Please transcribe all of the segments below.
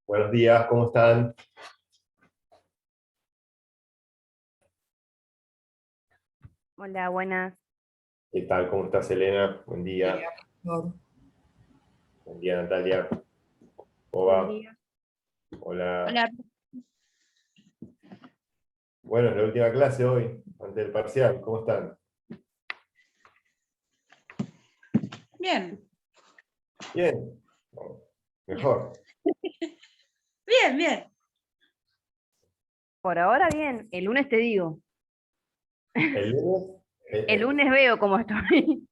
Buenos días, ¿cómo están? Hola, buenas. ¿Qué tal? ¿Cómo estás, Elena? Buen día. Por- Buen día, Natalia. ¿Cómo Buen va? día. Hola. Hola. Bueno, es la última clase hoy, antes del parcial. ¿Cómo están? Bien, Bien. Oh, mejor. bien, bien. Por ahora bien, el lunes te digo. El lunes, El lunes veo cómo estoy.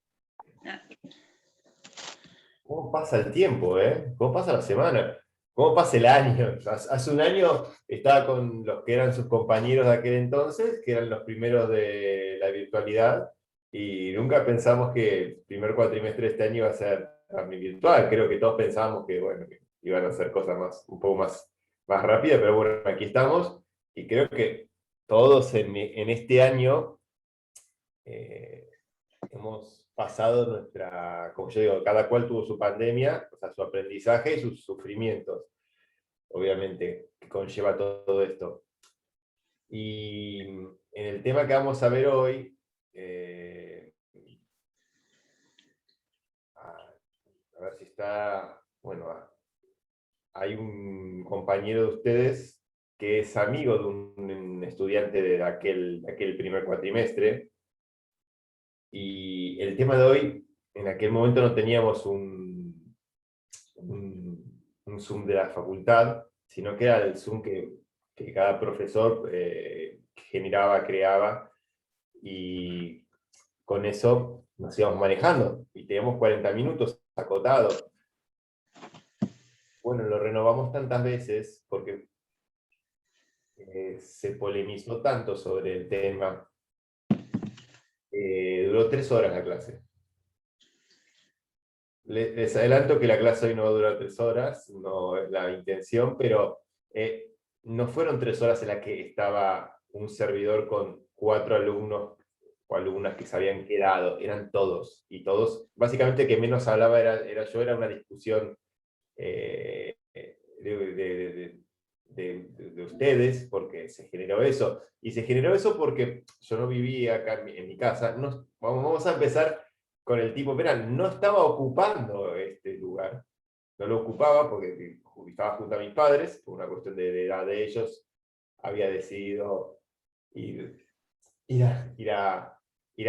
¿cómo pasa el tiempo, eh? ¿Cómo pasa la semana? ¿Cómo pasa el año? Hace un año estaba con los que eran sus compañeros de aquel entonces, que eran los primeros de la virtualidad, y nunca pensamos que el primer cuatrimestre de este año iba a ser también virtual. Creo que todos pensábamos que, bueno, que iban a ser cosas un poco más rápidas, pero bueno, aquí estamos, y creo que todos en este año eh, hemos pasado como yo digo, cada cual tuvo su pandemia, o sea, su aprendizaje y sus sufrimientos, obviamente, que conlleva todo esto. Y en el tema que vamos a ver hoy, a ver si está, bueno, hay un compañero de ustedes que es amigo de un estudiante de aquel primer cuatrimestre, y el tema de hoy, en aquel momento no teníamos un Zoom de la facultad, sino que era el Zoom que cada profesor generaba, creaba, y con eso nos íbamos manejando, y teníamos 40 minutos acotados. Bueno, lo renovamos tantas veces porque se polemizó tanto sobre el tema. Duró 3 horas la clase. Les adelanto que la clase hoy no va a durar 3 horas, no es la intención, pero eh, no fueron 3 horas en las que estaba un servidor con 4 alumnos o alumnas que se habían quedado, eran todos, y todos, básicamente que menos hablaba era yo, era una discusión de ustedes, porque se generó eso, y se generó eso porque yo no vivía acá en mi casa. Vamos a empezar con el tipo penal, no estaba ocupando este lugar, no lo ocupaba porque estaba junto a mis padres, por una cuestión de edad de ellos, había decidido ir, ir a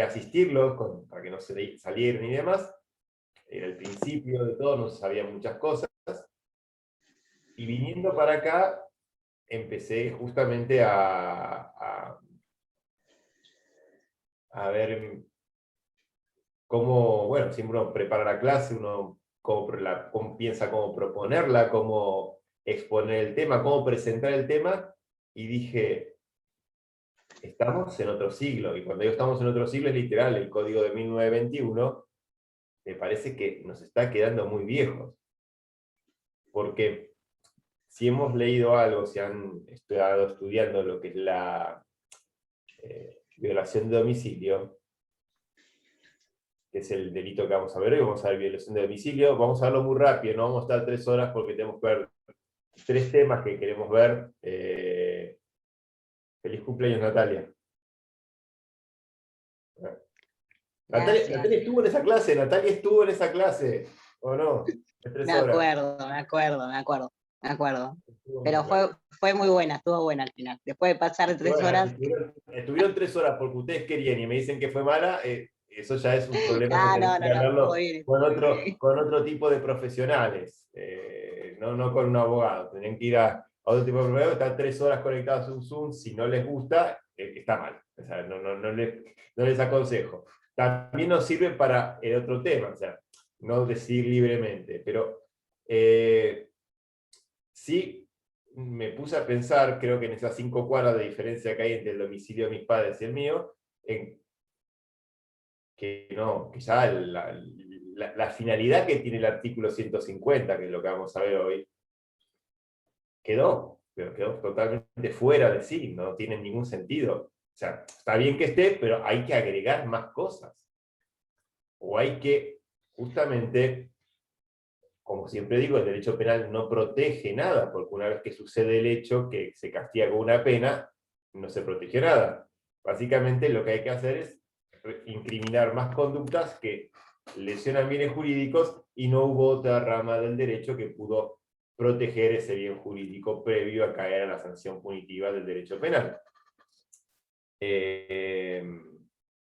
asistirlos para que no se salieran y demás. Era el principio de todo, no se sabían muchas cosas, y viniendo para acá empecé justamente a ver cómo, bueno, siempre uno prepara la clase, uno cómo piensa cómo proponerla, cómo exponer el tema, cómo presentar el tema, y dije, estamos en otro siglo, y cuando digo estamos en otro siglo es literal, el código de 1921 me parece que nos está quedando muy viejos, porque si hemos leído algo, si han estado estudiando lo que es la violación de domicilio, que es el delito que vamos a ver hoy. Vamos a ver violación de domicilio, vamos a verlo muy rápido, no vamos a estar 3 horas porque tenemos que ver 3 temas que queremos ver. Feliz cumpleaños, Natalia. Gracias. Natalia estuvo en esa clase, Natalia estuvo en esa clase, ¿o no? De tres Me horas. acuerdo, me acuerdo, me acuerdo, me acuerdo. Estuvo en mi Pero clase. fue muy buena, estuvo buena al final. Después de pasar Y tres bueno, si horas, estuvieron 3 horas porque ustedes querían y me dicen que fue mala, eso ya es un problema que ah, tenemos no, que no, no, estuvo hablarlo bien, estuvo bien. con otro tipo de profesionales, no con un abogado. Tienen que ir a otro tipo de profesionales, estar 3 horas conectados a un Zoom, si no les gusta, está mal. O sea, no les aconsejo. También nos sirve para el otro tema, o sea, no decidir libremente, pero sí me puse a pensar, creo que en esas 5 cuadras de diferencia que hay entre el domicilio de mis padres y el mío, en que no, que ya la finalidad que tiene el artículo 150, que es lo que vamos a ver hoy, pero quedó totalmente fuera de sí, no tiene ningún sentido. O sea, está bien que esté, pero hay que agregar más cosas. O hay que justamente como siempre digo, el derecho penal no protege nada, porque una vez que sucede el hecho, que se castiga con una pena, no se protege nada. Básicamente lo que hay que hacer es incriminar más conductas que lesionan bienes jurídicos y no hubo otra rama del derecho que pudo proteger ese bien jurídico previo a caer a la sanción punitiva del derecho penal.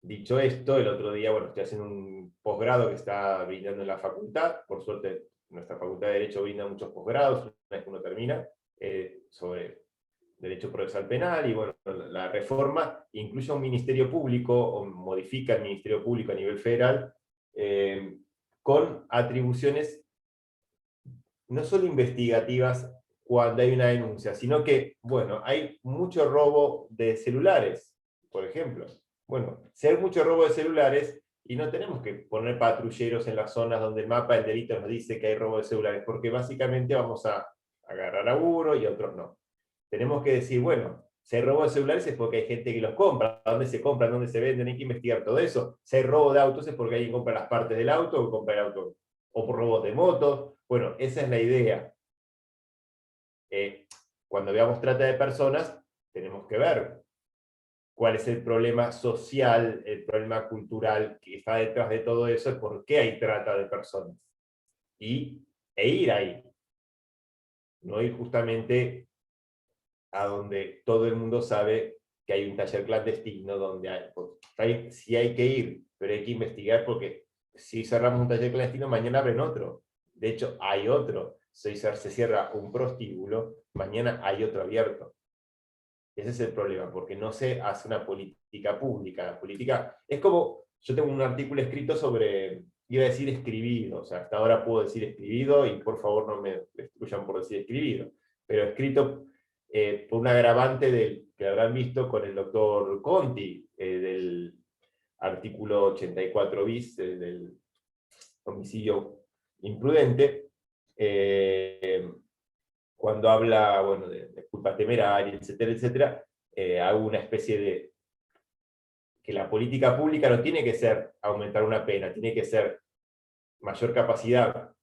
Dicho esto, el otro día, bueno, estoy haciendo un posgrado que está brindando en la facultad. Por suerte, nuestra facultad de Derecho brinda muchos posgrados, una vez que uno termina, sobre Derecho Procesal Penal, y bueno, la reforma incluye un ministerio público, o modifica el ministerio público a nivel federal, con atribuciones no solo investigativas cuando hay una denuncia, sino que, bueno, hay mucho robo de celulares, por ejemplo. Bueno, si hay mucho robo de celulares, y no tenemos que poner patrulleros en las zonas donde el mapa del delito nos dice que hay robo de celulares, porque básicamente vamos a agarrar a uno y a otros no. Tenemos que decir, bueno, si hay robo de celulares es porque hay gente que los compra, dónde se compran, dónde se venden, hay que investigar todo eso. Si hay robo de autos es porque alguien compra las partes del auto o compra el auto, o por robos de motos. Bueno, esa es la idea. Cuando veamos trata de personas, tenemos que ver cuál es el problema social, el problema cultural que está detrás de todo eso, y por qué hay trata de personas. E ir ahí. No ir justamente a donde todo el mundo sabe que hay un taller clandestino, donde sí hay que ir, pero hay que investigar, porque si cerramos un taller clandestino, mañana abren otro. De hecho, hay otro. Si se cierra un prostíbulo, mañana hay otro abierto. Ese es el problema, porque no se hace una política pública. La política es como, yo tengo un artículo escrito sobre, iba a decir escribido, o sea, hasta ahora puedo decir escribido, y por favor no me destruyan por decir escribido, pero escrito por un agravante que habrán visto con el doctor Conti, del artículo 84 bis, del homicidio imprudente, cuando habla, bueno, de culpa temeraria, etcétera, etcétera, hago una especie de que la política pública no tiene que ser aumentar una pena, tiene que ser mayor capacidad,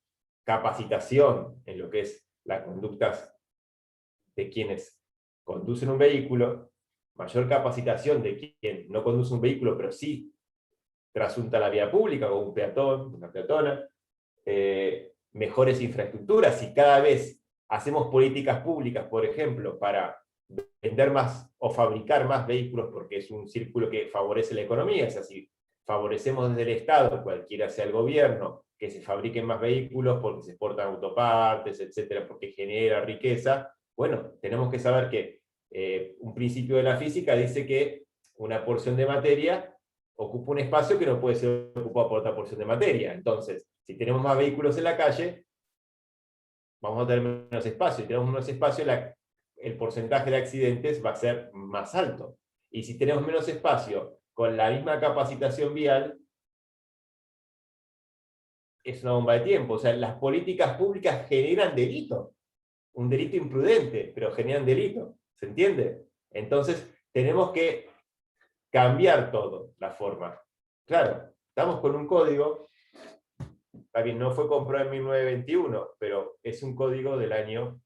capacitación en lo que es las conductas de quienes conducen un vehículo, mayor capacitación de quien no conduce un vehículo, pero sí trasunta la vía pública, como un peatón, una peatona, mejores infraestructuras. Si cada vez hacemos políticas públicas, por ejemplo, para vender más o fabricar más vehículos, porque es un círculo que favorece la economía, es así, favorecemos desde el Estado, cualquiera sea el gobierno, que se fabriquen más vehículos porque se exportan autopartes, etcétera, porque genera riqueza. Bueno, tenemos que saber que un principio de la física dice que una porción de materia ocupa un espacio que no puede ser ocupado por otra porción de materia. Entonces, si tenemos más vehículos en la calle, vamos a tener menos espacio. Si tenemos menos espacio, el porcentaje de accidentes va a ser más alto. Y si tenemos menos espacio con la misma capacitación vial, es una bomba de tiempo. O sea, las políticas públicas generan delito. Un delito imprudente, pero generan delito. ¿Se entiende? Entonces, tenemos que cambiar todo, la forma. Claro, estamos con un código, está bien, no fue comprado en 1921, pero es un código del año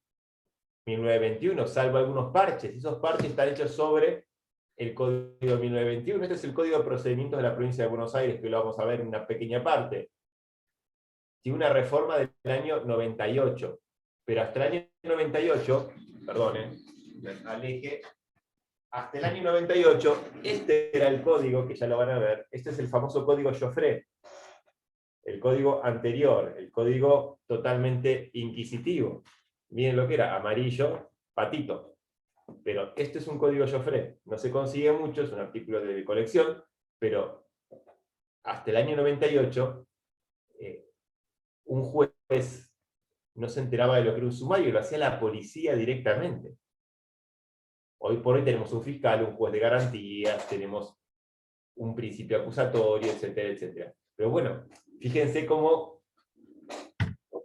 1921, salvo algunos parches. Esos parches están hechos sobre el código de 1921. Este es el código de procedimientos de la provincia de Buenos Aires, que lo vamos a ver en una pequeña parte. Tiene una reforma del año 98, pero hasta el año 98, perdón, aleje, hasta el año 98, este era el código, que ya lo van a ver, este es el famoso código Joffre, el código anterior, el código totalmente inquisitivo. Miren lo que era, amarillo, patito. Pero este es un código Joffre, no se consigue mucho, es un artículo de colección, pero hasta el año 98, un juez no se enteraba de lo que era un sumario, lo hacía la policía directamente. Hoy por hoy tenemos un fiscal, un juez de garantías, tenemos un principio acusatorio, etcétera, etcétera. Pero bueno, fíjense cómo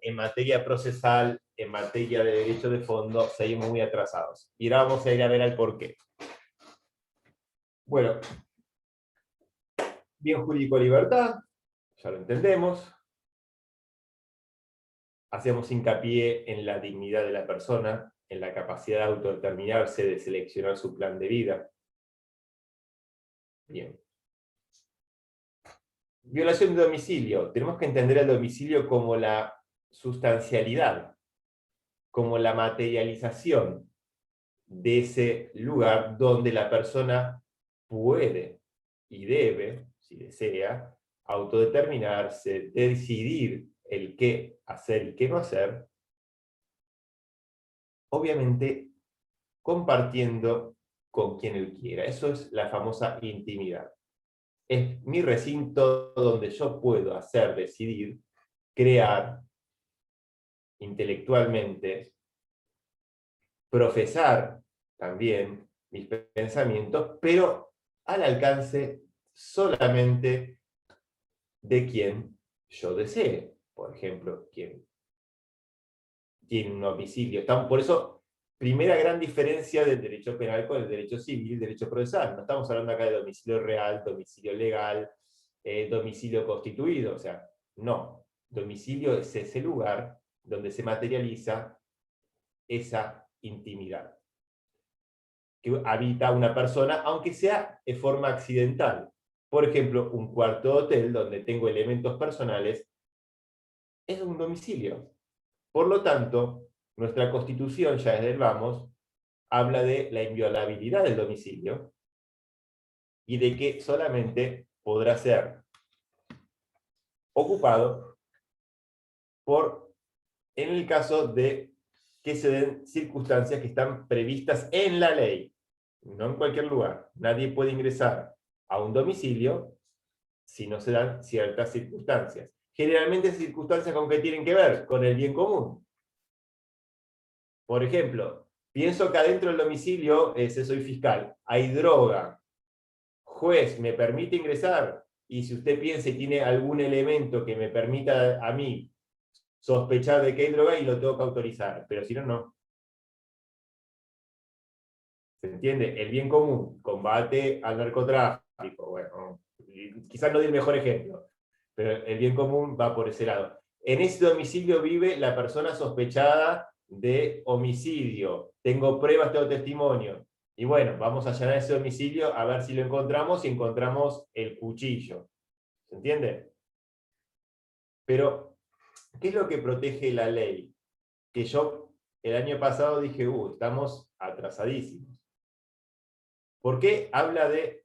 en materia procesal, en materia de derecho de fondo, seguimos muy atrasados. Y ahora vamos a ir a ver al porqué. Bueno, bien jurídico libertad, ya lo entendemos. hacemos hincapié en la dignidad de la persona, en la capacidad de autodeterminarse, de seleccionar su plan de vida. Bien. Violación de domicilio. Tenemos que entender el domicilio como la sustancialidad, como la materialización de ese lugar donde la persona puede y debe, si desea, autodeterminarse, decidir el qué hacer y qué no hacer, obviamente compartiendo con quien él quiera. Eso es la famosa intimidad. Es mi recinto donde yo puedo hacer, decidir, crear intelectualmente, profesar también mis pensamientos, pero al alcance solamente de quien yo desee. Por ejemplo, quien tiene un domicilio. Por eso, primera gran diferencia del derecho penal con el derecho civil y el derecho procesal. No estamos hablando acá de domicilio real, domicilio legal, domicilio constituido. O sea, no. Domicilio es ese lugar donde se materializa esa intimidad que habita una persona, aunque sea de forma accidental. Por ejemplo, un cuarto de hotel donde tengo elementos personales es un domicilio. Por lo tanto, nuestra Constitución, ya desde el vamos, habla de la inviolabilidad del domicilio y de que solamente podrá ser ocupado en el caso de que se den circunstancias que están previstas en la ley, no en cualquier lugar. Nadie puede ingresar a un domicilio si no se dan ciertas circunstancias. Generalmente circunstancias con qué tienen que ver, con el bien común. Por ejemplo, pienso que adentro del domicilio, soy fiscal, hay droga. Juez, ¿me permite ingresar? Y si usted piensa y tiene algún elemento que me permita a mí sospechar de que hay droga, y lo tengo que autorizar. Pero si no, no. ¿Se entiende? El bien común, combate al narcotráfico. Bueno, quizás no di el mejor ejemplo, pero el bien común va por ese lado. En ese domicilio vive la persona sospechada de homicidio. Tengo pruebas, tengo testimonio. Y bueno, vamos a allanar ese domicilio a ver si lo encontramos y encontramos el cuchillo. ¿Se entiende? Pero, ¿qué es lo que protege la ley? Que yo el año pasado dije, estamos atrasadísimos. ¿Por qué habla de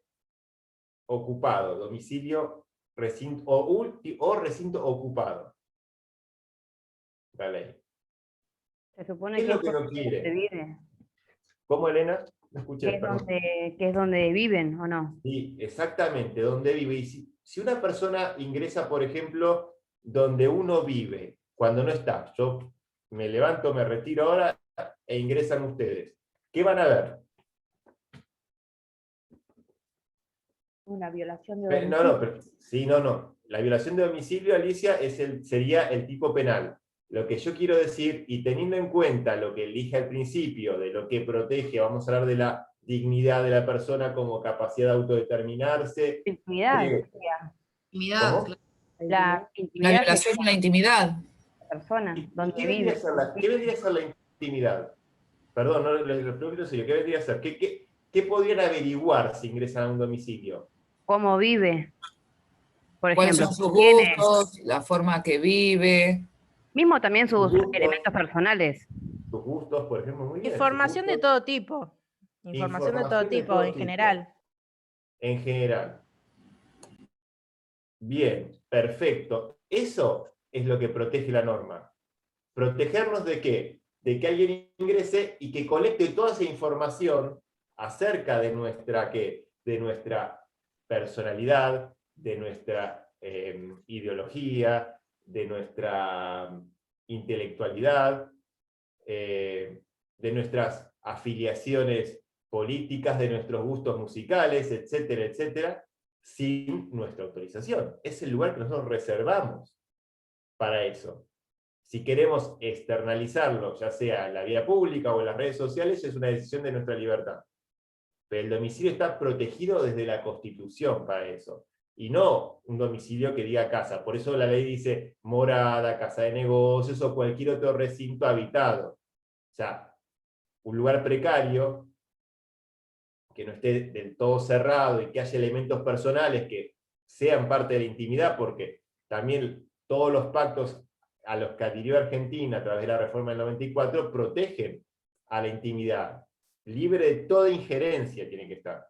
ocupado, domicilio, recinto o recinto ocupado? La ley. Se supone ¿Qué es que lo que no donde quiere? vive, ¿Cómo, Elena? No escuché, perdón. que es donde viven, ¿o no? Sí, exactamente, donde vive. Y si una persona ingresa, por ejemplo, donde uno vive, cuando no está, yo me levanto, me retiro ahora e ingresan ustedes, ¿qué van a ver? Una violación de No, domicilio. no, sí, no. La violación de domicilio, Alicia, sería el tipo penal. Lo que yo quiero decir, y teniendo en cuenta lo que dije al principio, de lo que protege, vamos a hablar de la dignidad de la persona como capacidad de autodeterminarse. Intimidad. Intimidad, ¿Cómo? claro. La La intimidad violación de la intimidad. de la persona, ¿Y donde qué vendría a vive. ser qué vendría a ser la intimidad? Perdón, no, lo pregunto serio, ¿qué vendría a ser? ¿Qué podrían averiguar si ingresan a un domicilio? ¿Cómo vive? Por ¿Cuáles ejemplo, son sus tiene gustos? La forma que vive. mismo también Sus sus gustos, elementos personales. tus gustos, por ejemplo, muy bien. Sus Información de gustos, todo tipo. Información de todo tipo, en general. En general. Bien, perfecto. Eso es lo que protege la norma. ¿Protegernos de qué? De que alguien ingrese y que colecte toda esa información acerca de de nuestra personalidad, de nuestra ideología, de nuestra intelectualidad, de nuestras afiliaciones políticas, de nuestros gustos musicales, etcétera, etcétera, sin nuestra autorización. Es el lugar que nosotros reservamos para eso. Si queremos externalizarlo, ya sea en la vía pública o en las redes sociales, es una decisión de nuestra libertad. Pero el domicilio está protegido desde la Constitución para eso. y no un domicilio que diga casa. Por eso la ley dice morada, casa de negocios o cualquier otro recinto habitado. O sea, un lugar precario, que no esté del todo cerrado y que haya elementos personales que sean parte de la intimidad, porque también todos los pactos a los que adhirió Argentina a través de la reforma del 94 protegen a la intimidad. Libre de toda injerencia tiene que estar.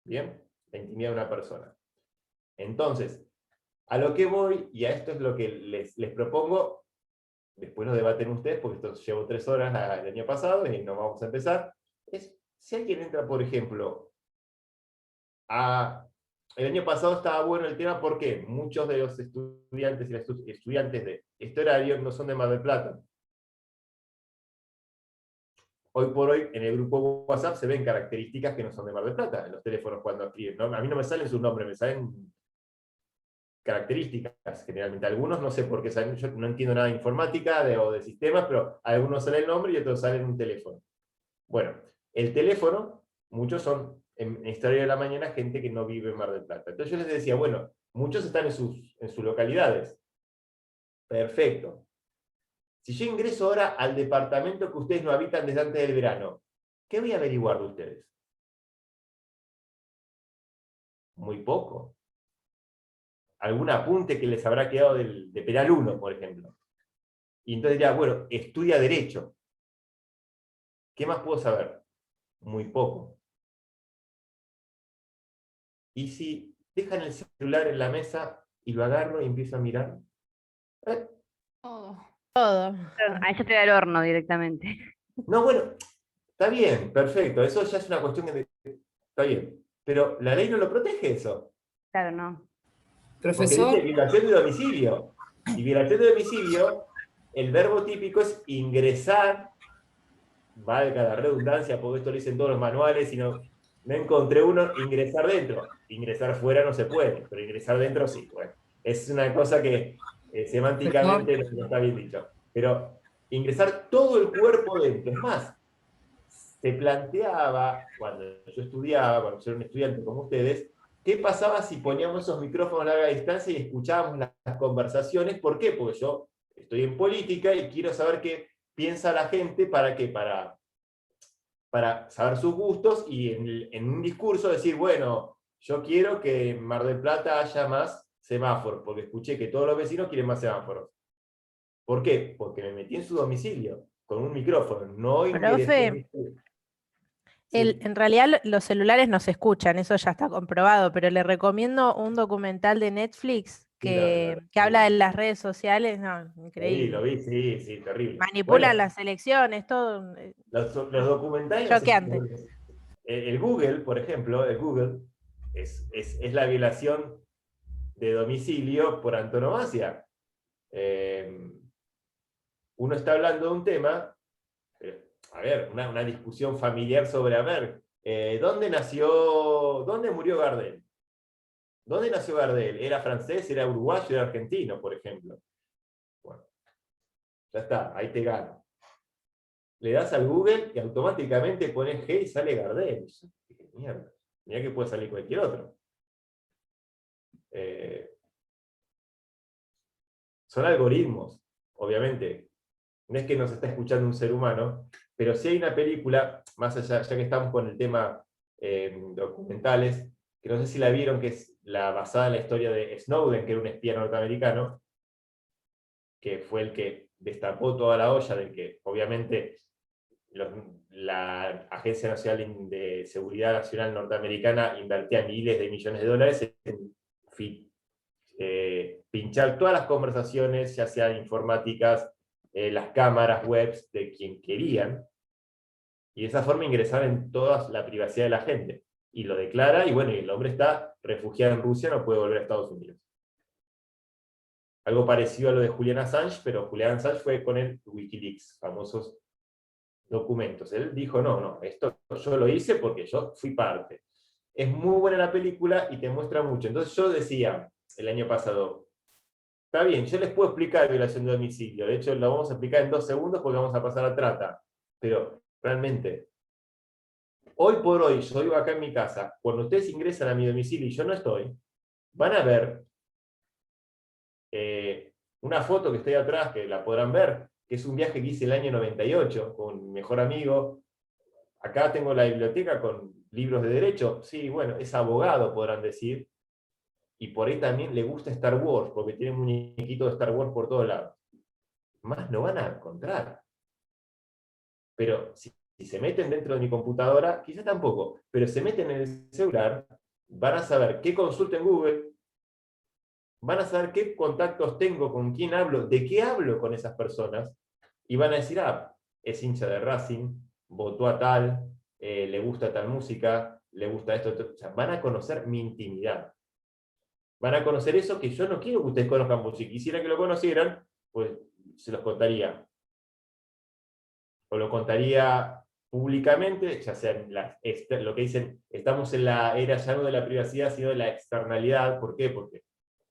¿Bien? La intimidad de una persona. Entonces, a lo que voy, y a esto es lo que les propongo, después lo debaten ustedes, porque esto llevó 3 horas el año pasado y no vamos a empezar, es si alguien entra, por ejemplo, el año pasado estaba bueno el tema porque muchos de los estudiantes y las estudiantes de este horario no son de Mar del Plata. Hoy por hoy, en el grupo WhatsApp se ven características que no son de Mar del Plata, en los teléfonos cuando escriben, ¿no? A mí no me salen sus nombres, me salen características, generalmente. Algunos no sé por qué salen, yo no entiendo nada de informática o de sistemas, pero a algunos sale el nombre y otros salen un teléfono. Bueno, el teléfono, muchos son, en Historia de la Mañana, gente que no vive en Mar del Plata. Entonces yo les decía, bueno, muchos están en sus localidades. Perfecto. Si yo ingreso ahora al departamento que ustedes no habitan desde antes del verano, ¿qué voy a averiguar de ustedes? Muy poco. Algún apunte que les habrá quedado de Penal 1, por ejemplo. Y entonces ya, bueno, estudia Derecho. ¿Qué más puedo saber? Muy poco. Y si dejan el celular en la mesa y lo agarro y empiezo a mirar, Todo. Ahí ya te da el horno directamente. no, bueno, está bien, perfecto, eso ya es una cuestión que está bien, pero la ley no lo protege eso, Claro, no. porque dice Profesor, violación de domicilio, y violación de domicilio, el verbo típico es ingresar, valga la redundancia, porque esto lo dicen todos los manuales, y no encontré uno, ingresar dentro, ingresar fuera no se puede, pero ingresar dentro sí, bueno, es una cosa que semánticamente no está bien dicho, pero ingresar todo el cuerpo dentro, es más, se planteaba, cuando yo estudiaba, cuando yo era un estudiante como ustedes, ¿qué pasaba si poníamos esos micrófonos a larga distancia y escuchábamos las conversaciones? ¿Por qué? Porque yo estoy en política y quiero saber qué piensa la gente, ¿para qué? Para saber sus gustos y en un discurso decir, bueno, yo quiero que en Mar del Plata haya más semáforos, porque escuché que todos los vecinos quieren más semáforos. ¿Por qué? Porque me metí en su domicilio con un micrófono, no ingresé. Profe, Sí. en realidad los celulares no se escuchan, eso ya está comprobado, pero le recomiendo un documental de Netflix Sí, que habla de las redes sociales, no, lo increíble. vi, sí, sí, terrible. Manipulan Bueno, las elecciones, todo, los documentales, no sé si choqueante. el Google, por ejemplo, el Google es la violación de domicilio por antonomasia. Uno está hablando de un tema, a ver, una discusión familiar sobre, a ver, ¿dónde murió Gardel? ¿Dónde nació Gardel? ¿Era francés, era uruguayo, era argentino, por ejemplo? Bueno, ya está, ahí te gano. Le das al Google y automáticamente pones G y sale Gardel. ¿Qué mierda? Mirá que puede salir cualquier otro. Son algoritmos, obviamente. No es que nos está escuchando un ser humano, pero si hay una película, más allá, ya que estamos con el tema documentales, que no sé si la vieron, que es la basada en la historia de Snowden, que era un espía norteamericano, que fue el que destapó toda la olla de que, obviamente, la Agencia Nacional de Seguridad Nacional norteamericana invertía miles de millones de dólares en pinchar todas las conversaciones, ya sean informáticas, las cámaras web de quien querían, y de esa forma ingresar en toda la privacidad de la gente. Y lo declara, y bueno, y el hombre está refugiado en Rusia, no puede volver a Estados Unidos. Algo parecido a lo de Julian Assange, pero Julian Assange fue con el Wikileaks, famosos documentos. Él dijo, no, esto yo lo hice porque yo fui parte. Es muy buena la película y te muestra mucho. Entonces yo decía, el año pasado, está bien, yo les puedo explicar violación de domicilio, de hecho lo vamos a explicar en 2 segundos porque vamos a pasar a trata, pero realmente, hoy por hoy, yo vivo acá en mi casa, cuando ustedes ingresan a mi domicilio y yo no estoy, van a ver una foto que estoy atrás, que la podrán ver, que es un viaje que hice el año 98 con mi mejor amigo. Acá tengo la biblioteca con libros de derecho. Sí, bueno, es abogado, podrán decir. Y por ahí también le gusta Star Wars, porque tiene un muñequito de Star Wars por todos lados. Más no van a encontrar. Pero si se meten dentro de mi computadora, quizá tampoco, pero se meten en el celular, van a saber qué consulta en Google, van a saber qué contactos tengo, con quién hablo, de qué hablo con esas personas, y van a decir, ah, es hincha de Racing, votó a tal, le gusta tal música, le gusta esto, o sea, van a conocer mi intimidad. Van a conocer eso que yo no quiero que ustedes conozcan, porque si quisiera que lo conocieran, pues se los contaría. O lo contaría públicamente, ya sea en lo que dicen, estamos en la era ya no de la privacidad, sino de la externalidad. ¿Por qué? Porque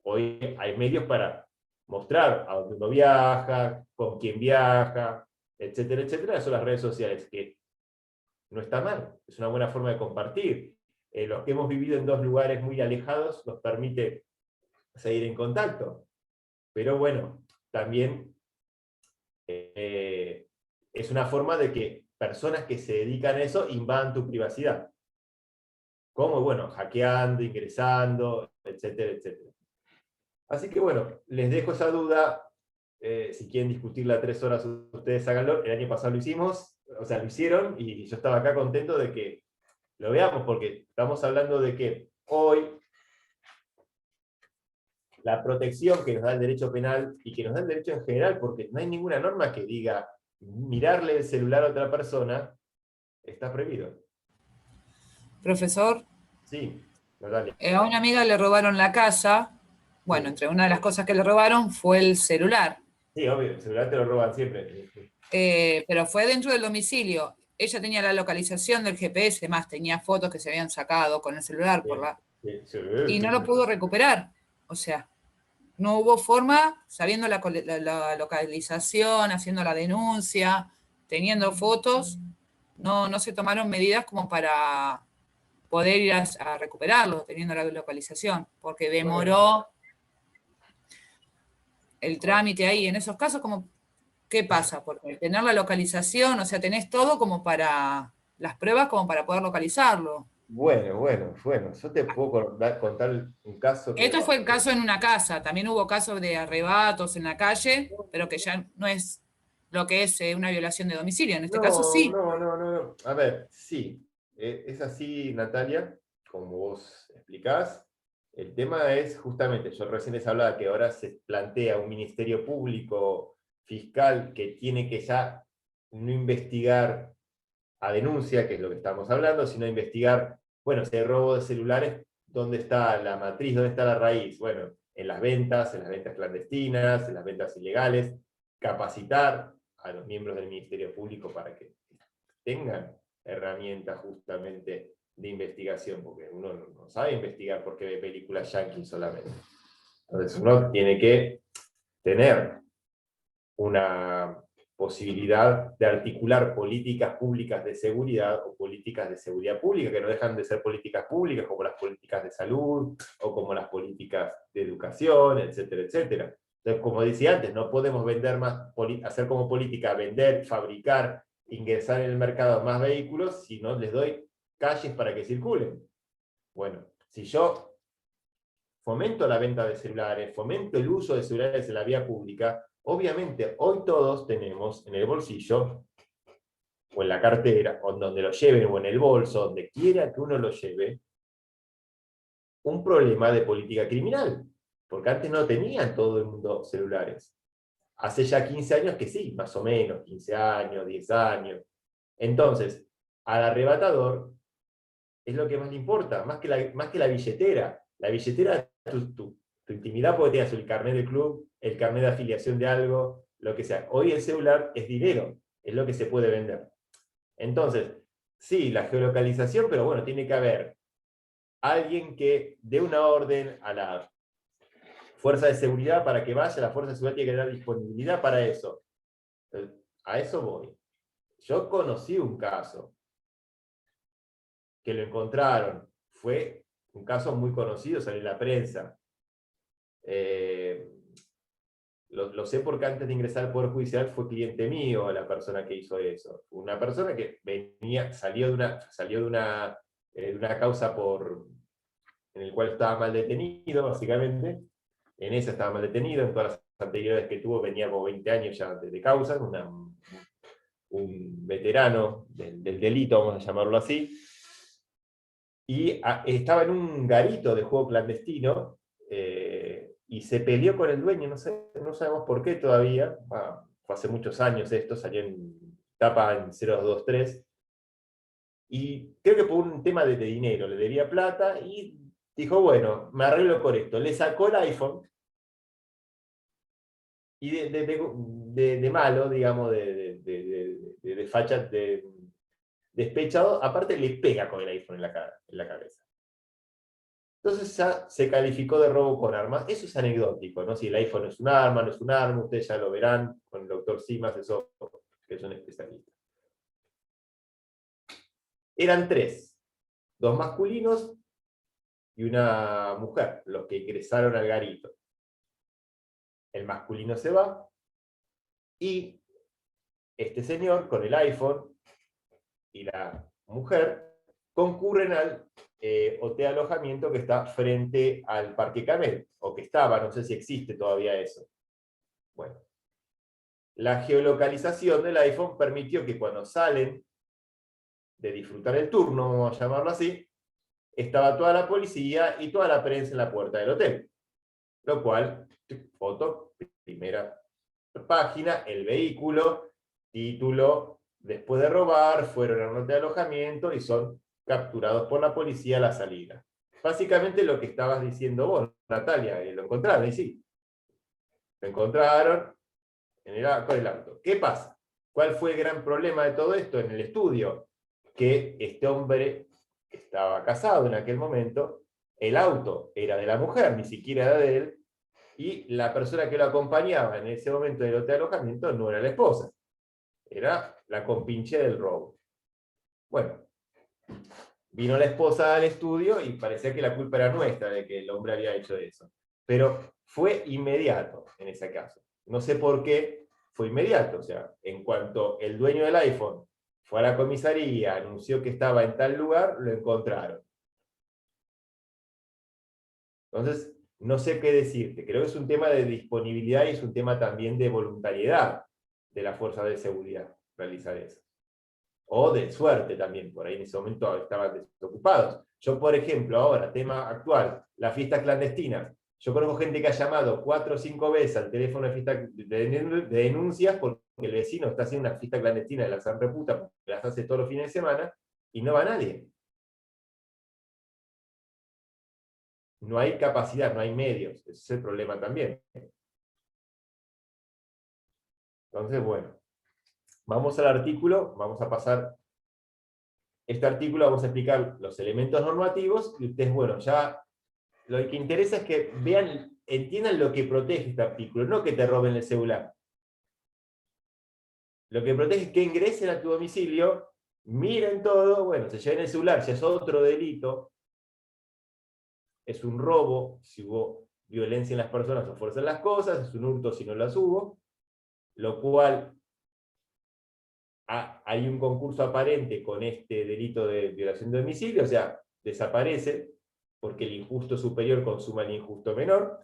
hoy hay medios para mostrar a dónde uno viaja, con quién viaja, etcétera, etcétera. Eso son las redes sociales, que no está mal, es una buena forma de compartir. Los que hemos vivido en dos lugares muy alejados nos permite seguir en contacto. Pero bueno, también es una forma de que personas que se dedican a eso invadan tu privacidad. Como, bueno, hackeando, ingresando, etcétera, etcétera. Así que bueno, les dejo esa duda. Si quieren discutirla 3 horas, ustedes háganlo. El año pasado lo hicimos, o sea, lo hicieron, y yo estaba acá contento de que lo veamos, porque estamos hablando de que hoy la protección que nos da el derecho penal y que nos da el derecho en general, porque no hay ninguna norma que diga mirarle el celular a otra persona, está prohibido. Profesor, Sí, Natalia. a una amiga le robaron la casa. Bueno, Sí. entre una de las cosas que le robaron fue el celular. Sí, obvio, el celular te lo roban siempre. Pero fue dentro del domicilio. Ella tenía la localización del GPS, más tenía fotos que se habían sacado con el celular Sí, sí, y sí. no lo pudo recuperar. O sea, no hubo forma, sabiendo la localización, haciendo la denuncia, teniendo fotos, no se tomaron medidas como para poder ir a recuperarlo, teniendo la localización, porque demoró el trámite ahí. En esos casos, como, ¿qué pasa? Porque tener la localización, o sea, tenés todo como para las pruebas, como para poder localizarlo. Bueno, yo te puedo contar un caso que me Esto fue el pasó. caso en una casa, también hubo casos de arrebatos en la calle, pero que ya no es lo que es una violación de domicilio. En este caso No, sí. no, no, no, no. A ver, sí, es así, Natalia, como vos explicás. El tema es justamente, yo recién les hablaba que ahora se plantea un ministerio público fiscal que tiene que ya no investigar a denuncia, que es lo que estamos hablando, sino investigar, bueno, si hay robo de celulares, ¿dónde está la matriz, dónde está la raíz? Bueno, en las ventas clandestinas, en las ventas ilegales, capacitar a los miembros del Ministerio Público para que tengan herramientas justamente de investigación, porque uno no sabe investigar porque ve películas yanquis solamente. Entonces uno tiene que tener una posibilidad de articular políticas públicas de seguridad o políticas de seguridad pública, que no dejan de ser políticas públicas, como las políticas de salud, o como las políticas de educación, etcétera, etcétera. Entonces, como decía antes, no podemos vender más, hacer como política, vender, fabricar, ingresar en el mercado más vehículos, si no les doy calles para que circulen. Bueno, si yo fomento la venta de celulares, fomento el uso de celulares en la vía pública, obviamente hoy todos tenemos en el bolsillo, o en la cartera, o en donde lo lleven, o en el bolso, donde quiera que uno lo lleve, un problema de política criminal. Porque antes no tenían todo el mundo celulares. Hace ya 15 años que sí, más o menos, 15 años, 10 años. Entonces, al arrebatador es lo que más le importa, más que la billetera. La billetera es tu intimidad, porque tengas el carnet del club, el carnet de afiliación de algo, lo que sea. Hoy el celular es dinero, es lo que se puede vender. Entonces, sí, la geolocalización, pero bueno, tiene que haber alguien que dé una orden a la fuerza de seguridad para que vaya, la fuerza de seguridad tiene que dar disponibilidad para eso. A eso voy. Yo conocí un caso que lo encontraron, fue un caso muy conocido, salió en la prensa. Lo sé porque antes de ingresar al Poder Judicial fue cliente mío la persona que hizo eso. Una persona que salió de una causa en el cual estaba mal detenido, básicamente. En esa estaba mal detenido, en todas las anteriores que tuvo venía como 20 años ya de causa, un veterano del delito, vamos a llamarlo así. Y estaba en un garito de juego clandestino, y se peleó con el dueño, no sabemos por qué todavía, fue hace muchos años esto, salió en tapa en 0223, y creo que por un tema de dinero, le debía plata, y dijo, bueno, me arreglo con esto, le sacó el iPhone, y de malo, digamos, de facha, de despechado, aparte le pega con el iPhone en la cabeza. Entonces ya se calificó de robo con armas. Eso es anecdótico, ¿no? Si el iPhone es un arma, no es un arma, ustedes ya lo verán con el doctor Simas, eso, que es un especialista. Eran 3, 2 masculinos y una mujer, los que ingresaron al garito. El masculino se va, y este señor con el iPhone y la mujer concurren al hotel alojamiento que está frente al Parque Camel, o que estaba, no sé si existe todavía eso. Bueno, la geolocalización del iPhone permitió que cuando salen de disfrutar el turno, vamos a llamarlo así, estaba toda la policía y toda la prensa en la puerta del hotel. Lo cual, foto, primera página, el vehículo, título, después de robar, fueron a un hotel de alojamiento y son capturados por la policía a la salida. Básicamente lo que estabas diciendo vos, Natalia, lo encontraron, y sí. Lo encontraron con el auto. ¿Qué pasa? ¿Cuál fue el gran problema de todo esto en el estudio? Que este hombre estaba casado en aquel momento, el auto era de la mujer, ni siquiera era de él, y la persona que lo acompañaba en ese momento del hotel de alojamiento no era la esposa, era la compinche del robo. Bueno, vino la esposa al estudio y parecía que la culpa era nuestra de que el hombre había hecho eso. Pero fue inmediato en ese caso. No sé por qué fue inmediato. O sea, en cuanto el dueño del iPhone fue a la comisaría, anunció que estaba en tal lugar, lo encontraron. Entonces, no sé qué decirte. Creo que es un tema de disponibilidad y es un tema también de voluntariedad de las fuerzas de seguridad realizar eso. O de suerte también, por ahí en ese momento estaban desocupados. Yo, por ejemplo, ahora, tema actual, las fiestas clandestinas. Yo conozco gente que ha llamado 4 o 5 veces al teléfono de denuncias porque el vecino está haciendo una fiesta clandestina de la San Reputa, porque las hace todos los fines de semana, y no va nadie. No hay capacidad, no hay medios. Ese es el problema también. Entonces, bueno, vamos al artículo, vamos a pasar. Este artículo vamos a explicar los elementos normativos, y ustedes, bueno, ya lo que interesa es que vean, entiendan lo que protege este artículo, no que te roben el celular. Lo que protege es que ingresen a tu domicilio, miren todo, bueno, se lleven el celular, ya es otro delito, es un robo si hubo violencia en las personas o fuerza en las cosas, es un hurto si no las hubo, lo cual hay un concurso aparente con este delito de violación de domicilio, o sea, desaparece, porque el injusto superior consuma el injusto menor.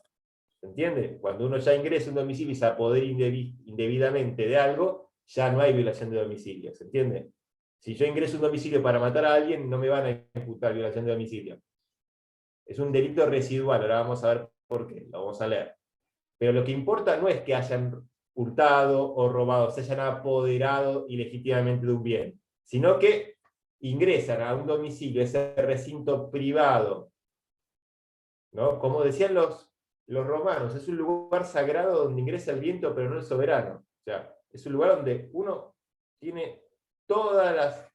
¿Se entiende? Cuando uno ya ingresa a un domicilio y se apodera indebidamente de algo, ya no hay violación de domicilio. ¿Se entiende? Si yo ingreso a un domicilio para matar a alguien, no me van a imputar violación de domicilio. Es un delito residual, ahora vamos a ver por qué, lo vamos a leer. Pero lo que importa no es que hayan hurtado o robado, se hayan apoderado ilegítimamente de un bien, sino que ingresan a un domicilio, ese recinto privado, ¿no? Como decían los romanos, es un lugar sagrado donde ingresa el viento, pero no el soberano. O sea, es un lugar donde uno tiene todas las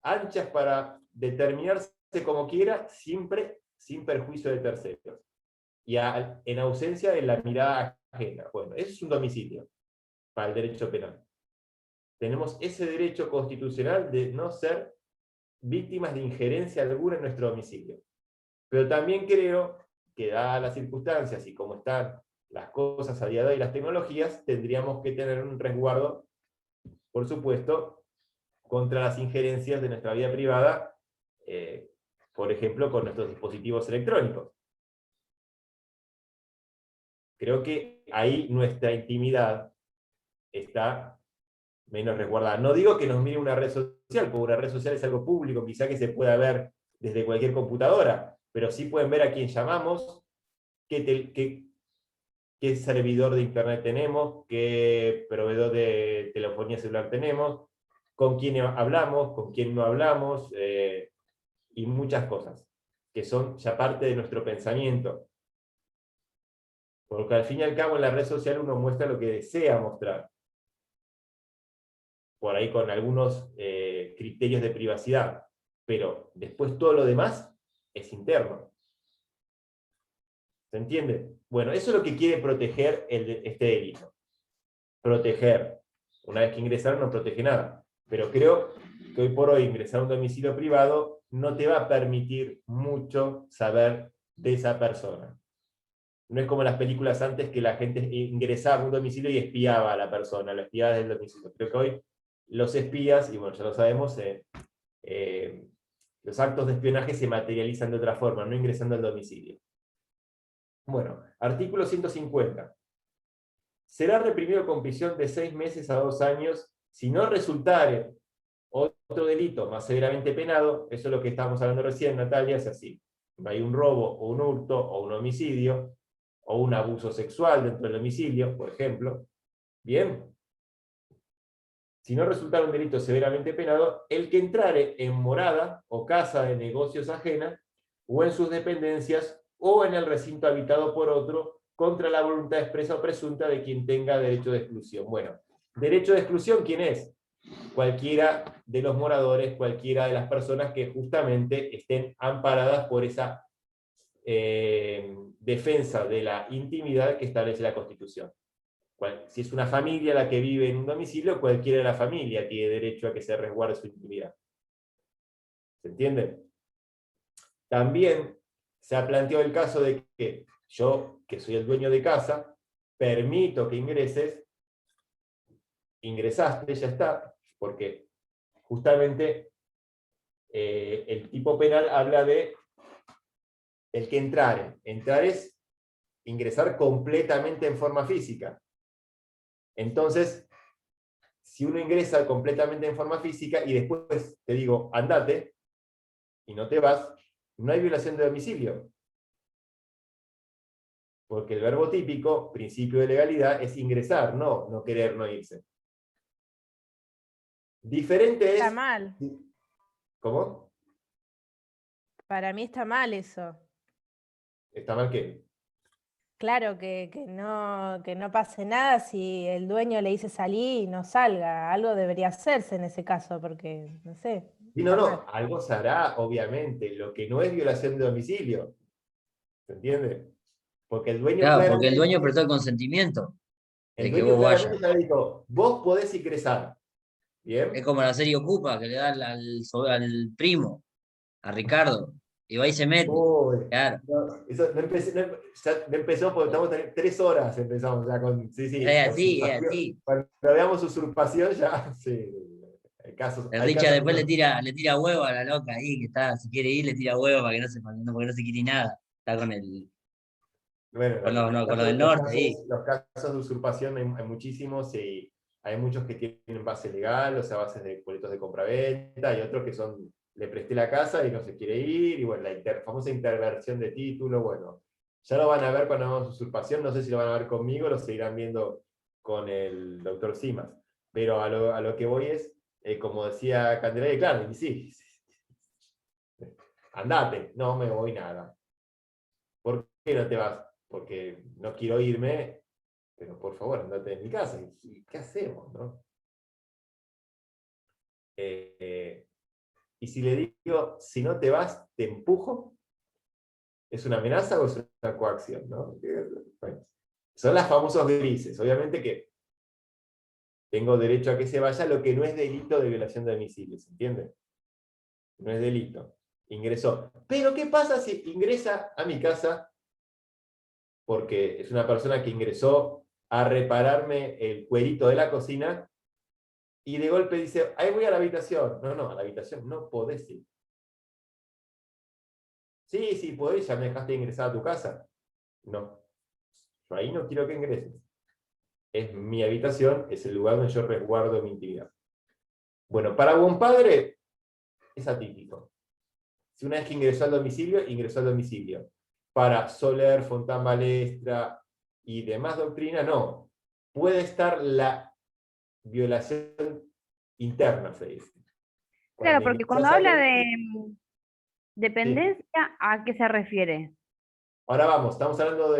anchas para determinarse como quiera, siempre sin perjuicio de terceros. Y en ausencia de la mirada ajena. Bueno, eso es un domicilio para el derecho penal. Tenemos ese derecho constitucional de no ser víctimas de injerencia alguna en nuestro domicilio. Pero también creo que dadas las circunstancias y cómo están las cosas a día de hoy, las tecnologías, tendríamos que tener un resguardo, por supuesto, contra las injerencias de nuestra vida privada, por ejemplo, con nuestros dispositivos electrónicos. Creo que ahí nuestra intimidad está menos resguardada. No digo que nos mire una red social, porque una red social es algo público, quizá que se pueda ver desde cualquier computadora, pero sí pueden ver a quién llamamos, qué servidor de internet tenemos, qué proveedor de telefonía celular tenemos, con quién hablamos, con quién no hablamos, y muchas cosas, que son ya parte de nuestro pensamiento. Porque al fin y al cabo en la red social uno muestra lo que desea mostrar. Por ahí con algunos criterios de privacidad. Pero después todo lo demás es interno. ¿Se entiende? Bueno, eso es lo que quiere proteger este delito. Proteger. Una vez que ingresaron no protege nada. Pero creo que hoy por hoy ingresar a un domicilio privado no te va a permitir mucho saber de esa persona. No es como las películas antes que la gente ingresaba a un domicilio y espiaba a la persona, la espiaba desde el domicilio. Creo que hoy los espías, y bueno, ya lo sabemos, los actos de espionaje se materializan de otra forma, no ingresando al domicilio. Bueno, artículo 150. Será reprimido con prisión de 6 meses a 2 años si no resultare otro delito más severamente penado. Eso es lo que estábamos hablando recién, Natalia, es así. Hay un robo, o un hurto, o un homicidio, o un abuso sexual dentro del domicilio, por ejemplo. Bien. Si no resultara un delito severamente penado, el que entrare en morada o casa de negocios ajena, o en sus dependencias, o en el recinto habitado por otro, contra la voluntad expresa o presunta de quien tenga derecho de exclusión. Bueno, derecho de exclusión, ¿quién es? Cualquiera de los moradores, cualquiera de las personas que justamente estén amparadas por esa defensa de la intimidad que establece la Constitución. Si es una familia la que vive en un domicilio, cualquiera de la familia tiene derecho a que se resguarde su intimidad. ¿Se entiende? También se ha planteado el caso de que yo, que soy el dueño de casa, permito que ingreses, ingresaste, ya está, porque justamente el tipo penal habla de el que entrare. Entrar es ingresar completamente en forma física. Entonces, si uno ingresa completamente en forma física y después te digo, andate, y no te vas, no hay violación de domicilio. Porque el verbo típico, principio de legalidad, es ingresar, no querer no irse. Diferente es... Está mal. ¿Cómo? Para mí está mal eso. ¿Está mal qué? Claro, que no pase nada si el dueño le dice salí y no salga. Algo debería hacerse en ese caso, porque, no sé. Y no, algo se hará, obviamente. Lo que no es violación de domicilio. ¿Se entiende? Porque el dueño Claro, porque el claramente... dueño prestó el consentimiento El de que dueño vos vayas. claramente ya dijo, vos podés ingresar. ¿Bien? Es como la serie Ocupa, que le da al primo, a Ricardo, y va y se mete. Uy, Claro. no, eso no empezó porque estamos 3 horas, empezamos ya con... Sí, sí, Es así, es usurpación. así. Cuando veamos usurpación ya, sí. Hay casos, El hay Richard casos después que le tira huevo a la loca ahí, que está, si quiere ir, le tira huevo para que no se, porque no se quiere ir nada. Está con el, bueno, con los del norte ahí. los casos de usurpación hay muchísimos y hay muchos que tienen base legal, o sea, bases de boletos de compraventa, y otros que son, le presté la casa y no se quiere ir, y bueno, la famosa interversión de título, bueno, ya lo van a ver cuando hagamos usurpación, no sé si lo van a ver conmigo, lo seguirán viendo con el doctor Simas, pero a lo que voy es, como decía Candelaria, claro, y sí, andate, no me voy nada. ¿Por qué no te vas? Porque no quiero irme, pero por favor, andate de mi casa. ¿Y qué hacemos, no? Y si le digo, si no te vas, te empujo, ¿es una amenaza o es una coacción, no? Bueno, son las famosos grises. Obviamente que tengo derecho a que se vaya, lo que no es delito de violación de domicilio, ¿se entiende? No es delito. ingresó. Pero ¿qué pasa si ingresa a mi casa porque es una persona que ingresó a repararme el cuerito de la cocina y de golpe dice, ahí voy a la habitación? No, no, a la habitación no podés ir. Sí, sí, podés, ya me dejaste ingresar a tu casa. No, yo ahí no quiero que ingreses. Es mi habitación, es el lugar donde yo resguardo mi intimidad. Bueno, para buen padre es atípico. Si una vez que ingresó al domicilio, ingresó al domicilio. Para Soler, Fontán Balestra y demás doctrina, no. Puede estar la violación interna, se dice. Claro, Cuando porque ingresás cuando al habla domicilio- de dependencia, ¿a qué se refiere? Ahora vamos, estamos hablando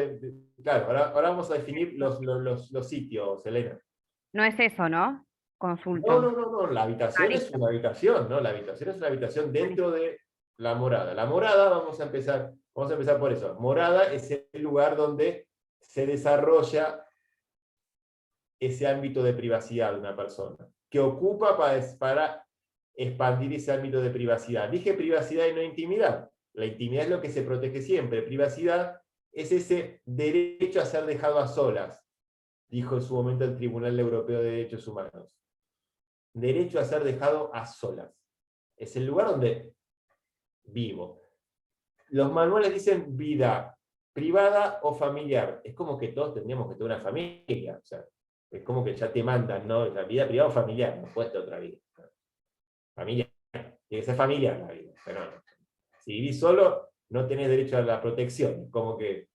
claro, ahora vamos a definir los sitios, Elena. No es eso, ¿no? No, Consulto. no, la habitación es listo. una habitación, ¿no? La habitación es una habitación dentro de la morada. La morada, vamos a empezar por eso. Morada es el lugar donde se desarrolla ese ámbito de privacidad de una persona, que ocupa para expandir ese ámbito de privacidad. Dije privacidad y no intimidad. La intimidad es lo que se protege siempre. Privacidad es ese derecho a ser dejado a solas, dijo en su momento el Tribunal Europeo de Derechos Humanos. Derecho a ser dejado a solas. Es el lugar donde vivo. Los manuales dicen vida privada o familiar. Es como que todos tendríamos que tener una familia. O sea, es como que ya te mandan, ¿no? La vida privada o familiar, no puede ser otra vida. Familiar. Tiene que ser familiar la vida. Pero no. Si vivís solo, no tenés derecho a la protección. Como que,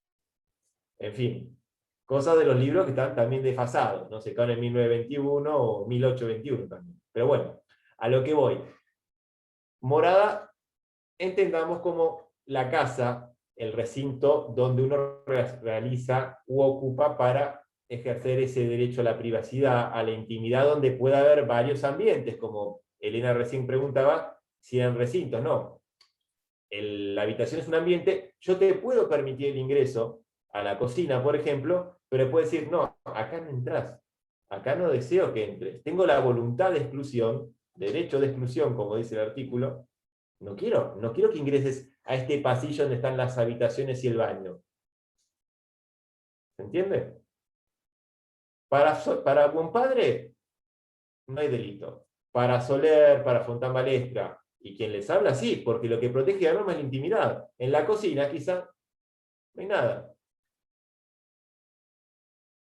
en fin, cosas de los libros que están también desfasados. No sé, están en 1921 o 1821 también. Pero bueno, a lo que voy. Morada, entendamos como la casa, el recinto donde uno realiza u ocupa para ejercer ese derecho a la privacidad, a la intimidad, donde puede haber varios ambientes, como Elena recién preguntaba, si eran recintos. No. La habitación es un ambiente, yo te puedo permitir el ingreso a la cocina, por ejemplo, pero puedes decir, no, acá no entras, acá no deseo que entres. Tengo la voluntad de exclusión, derecho de exclusión, como dice el artículo. No quiero que ingreses a este pasillo donde están las habitaciones y el baño. ¿Se entiende? Para buen padre, no hay delito. Para Soler, para Fontán Balestra, y quien les habla, sí, porque lo que protege la norma es la intimidad. En la cocina, quizá, no hay nada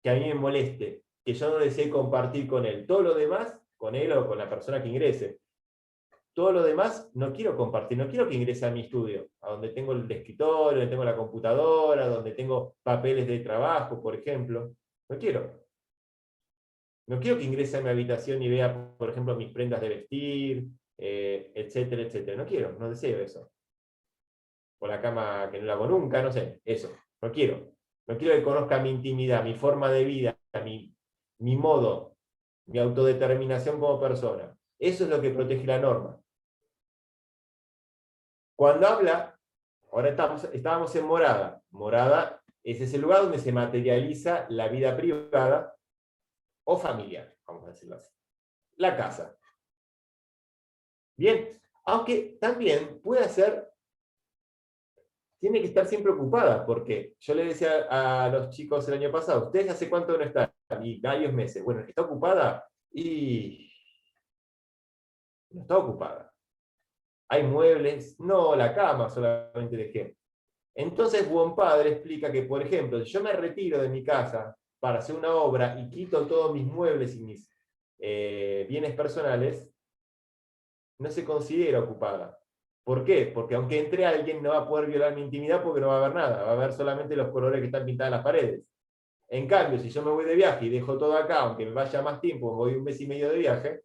que a mí me moleste, que yo no desee compartir con él. Todo lo demás, con él o con la persona que ingrese. Todo lo demás no quiero compartir, no quiero que ingrese a mi estudio, a donde tengo el escritorio, donde tengo la computadora, donde tengo papeles de trabajo, por ejemplo. No quiero. No quiero que ingrese a mi habitación y vea, por ejemplo, mis prendas de vestir, etcétera, etcétera. No quiero, no deseo eso. O la cama que no la hago nunca, no sé, eso. No quiero. No quiero que conozca mi intimidad, mi forma de vida, mi modo, mi autodeterminación como persona. Eso es lo que protege la norma. Cuando habla, ahora estábamos en morada. Morada es ese lugar donde se materializa la vida privada o familiar, vamos a decirlo así. La casa. Bien, aunque también puede ser, tiene que estar siempre ocupada, porque yo le decía a los chicos el año pasado, ¿ustedes hace cuánto no están? Y varios meses. Bueno, ¿está ocupada? Y no está ocupada. ¿Hay muebles? No, la cama solamente dejé. Entonces, buen padre explica que, por ejemplo, si yo me retiro de mi casa para hacer una obra y quito todos mis muebles y mis bienes personales, no se considera ocupada. ¿Por qué? Porque aunque entre alguien no va a poder violar mi intimidad porque no va a haber nada, va a ver solamente los colores que están pintados en las paredes. En cambio, si yo me voy de viaje y dejo todo acá, aunque me vaya más tiempo, voy un mes y medio de viaje,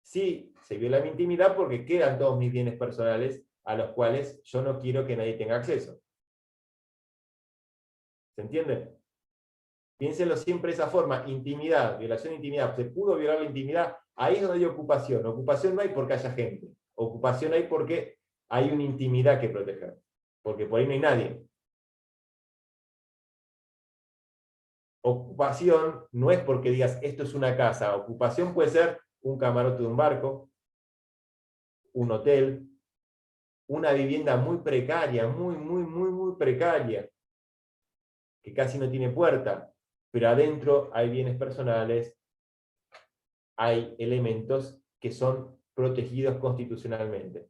sí se viola mi intimidad porque quedan todos mis bienes personales a los cuales yo no quiero que nadie tenga acceso. ¿Se entiende? Piénsenlo siempre de esa forma, intimidad, violación de intimidad. ¿Se pudo violar la intimidad? Ahí es donde hay ocupación. Ocupación no hay porque haya gente. Ocupación hay porque hay una intimidad que proteger. Porque por ahí no hay nadie. Ocupación no es porque digas, esto es una casa. Ocupación puede ser un camarote de un barco, un hotel, una vivienda muy precaria, muy precaria, que casi no tiene puerta, pero adentro hay bienes personales, hay elementos que son protegidos constitucionalmente.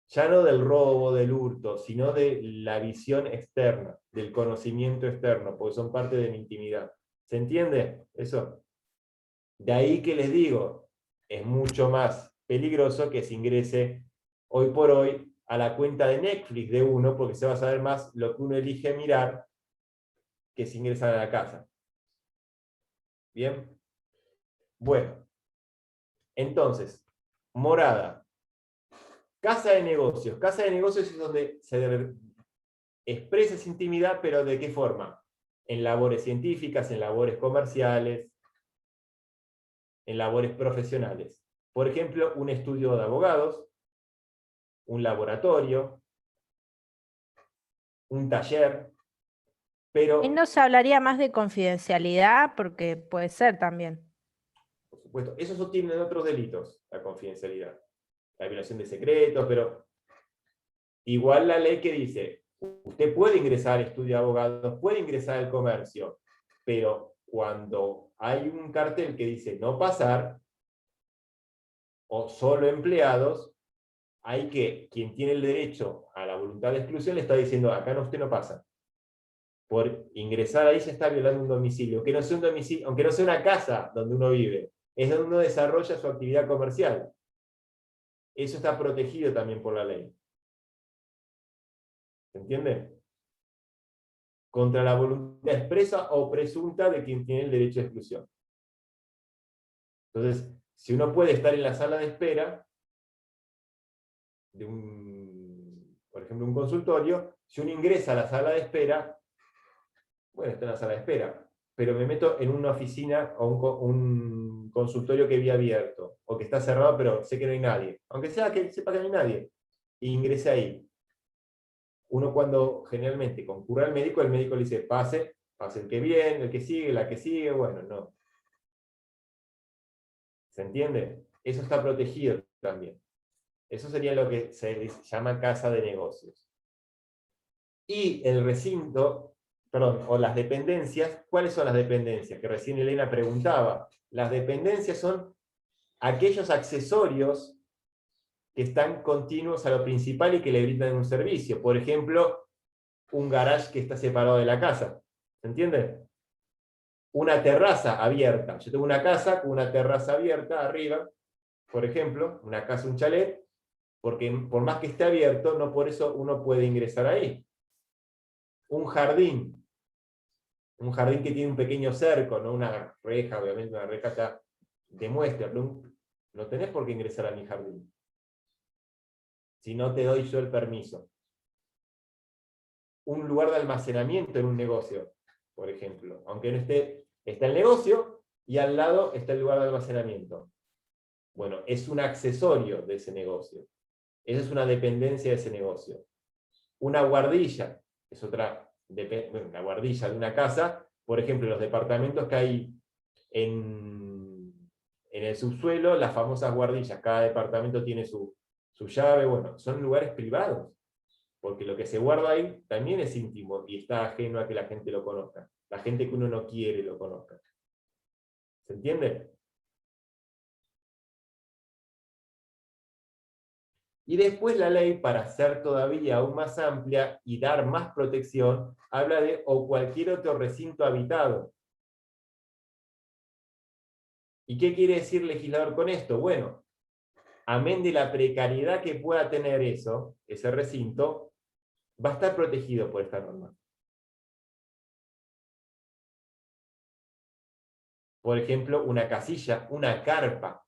Ya no del robo, del hurto, sino de la visión externa, del conocimiento externo, porque son parte de mi intimidad. ¿Se entiende eso? De ahí que les digo, es mucho más peligroso que se ingrese hoy por hoy a la cuenta de Netflix de uno, porque se va a saber más lo que uno elige mirar que si ingresan a la casa. ¿Bien? Bueno, entonces, morada. Casa de negocios. Casa de negocios es donde se expresa esa intimidad, pero ¿de qué forma? En labores científicas, en labores comerciales, en labores profesionales. Por ejemplo, un estudio de abogados, un laboratorio, un taller, pero, ¿Y no se hablaría más de confidencialidad? Porque puede ser también. por supuesto, esos tienen otros delitos, la confidencialidad, la violación de secretos, pero igual la ley que dice, usted puede ingresar al estudio de abogados, puede ingresar al comercio, pero cuando hay un cartel que dice no pasar, o solo empleados, hay que, quien tiene el derecho a la voluntad de exclusión le está diciendo, acá no, usted no pasa. Por ingresar ahí se está violando un domicilio, aunque no sea un domicilio, aunque no sea una casa donde uno vive, es donde uno desarrolla su actividad comercial. Eso está protegido también por la ley. ¿Se entiende? Contra la voluntad expresa o presunta de quien tiene el derecho de exclusión. Entonces, si uno puede estar en la sala de espera de por ejemplo, un consultorio, si uno ingresa a la sala de espera, bueno, está en la sala de espera, pero me meto en una oficina o un consultorio que vi abierto, o que está cerrado, pero sé que no hay nadie, aunque sea que sepa que no hay nadie, e ingrese ahí. Uno cuando generalmente concurre al médico, el médico le dice, pase el que viene, el que sigue, la que sigue, bueno, no. ¿Se entiende? Eso está protegido también. Eso sería lo que se llama casa de negocios. Y el recinto, perdón, o las dependencias, ¿cuáles son las dependencias? Que recién Elena preguntaba. Las dependencias son aquellos accesorios que están continuos a lo principal y que le brindan un servicio. Por ejemplo, un garage que está separado de la casa. ¿Se entiende? Una terraza abierta. Yo tengo una casa con una terraza abierta arriba, por ejemplo, una casa, un chalet, porque por más que esté abierto, no por eso uno puede ingresar ahí. Un jardín que tiene un pequeño cerco, no una reja, obviamente una reja ya demuestra, pero no tenés por qué ingresar a mi jardín, si no te doy yo el permiso. Un lugar de almacenamiento en un negocio, por ejemplo, aunque no está el negocio y al lado está el lugar de almacenamiento. Bueno, es un accesorio de ese negocio. Esa es una dependencia de ese negocio. Una guardilla es otra, la guardilla de una casa, por ejemplo, los departamentos que hay en el subsuelo, las famosas guardillas, cada departamento tiene su llave, bueno, son lugares privados, porque lo que se guarda ahí también es íntimo y está ajeno a que la gente lo conozca, la gente que uno no quiere lo conozca. ¿Se entiende? Y después la ley, para ser todavía aún más amplia y dar más protección, habla de o cualquier otro recinto habitado. ¿Y qué quiere decir el legislador con esto? Bueno, amén de la precariedad que pueda tener ese recinto, va a estar protegido por esta norma. Por ejemplo, una casilla, una carpa.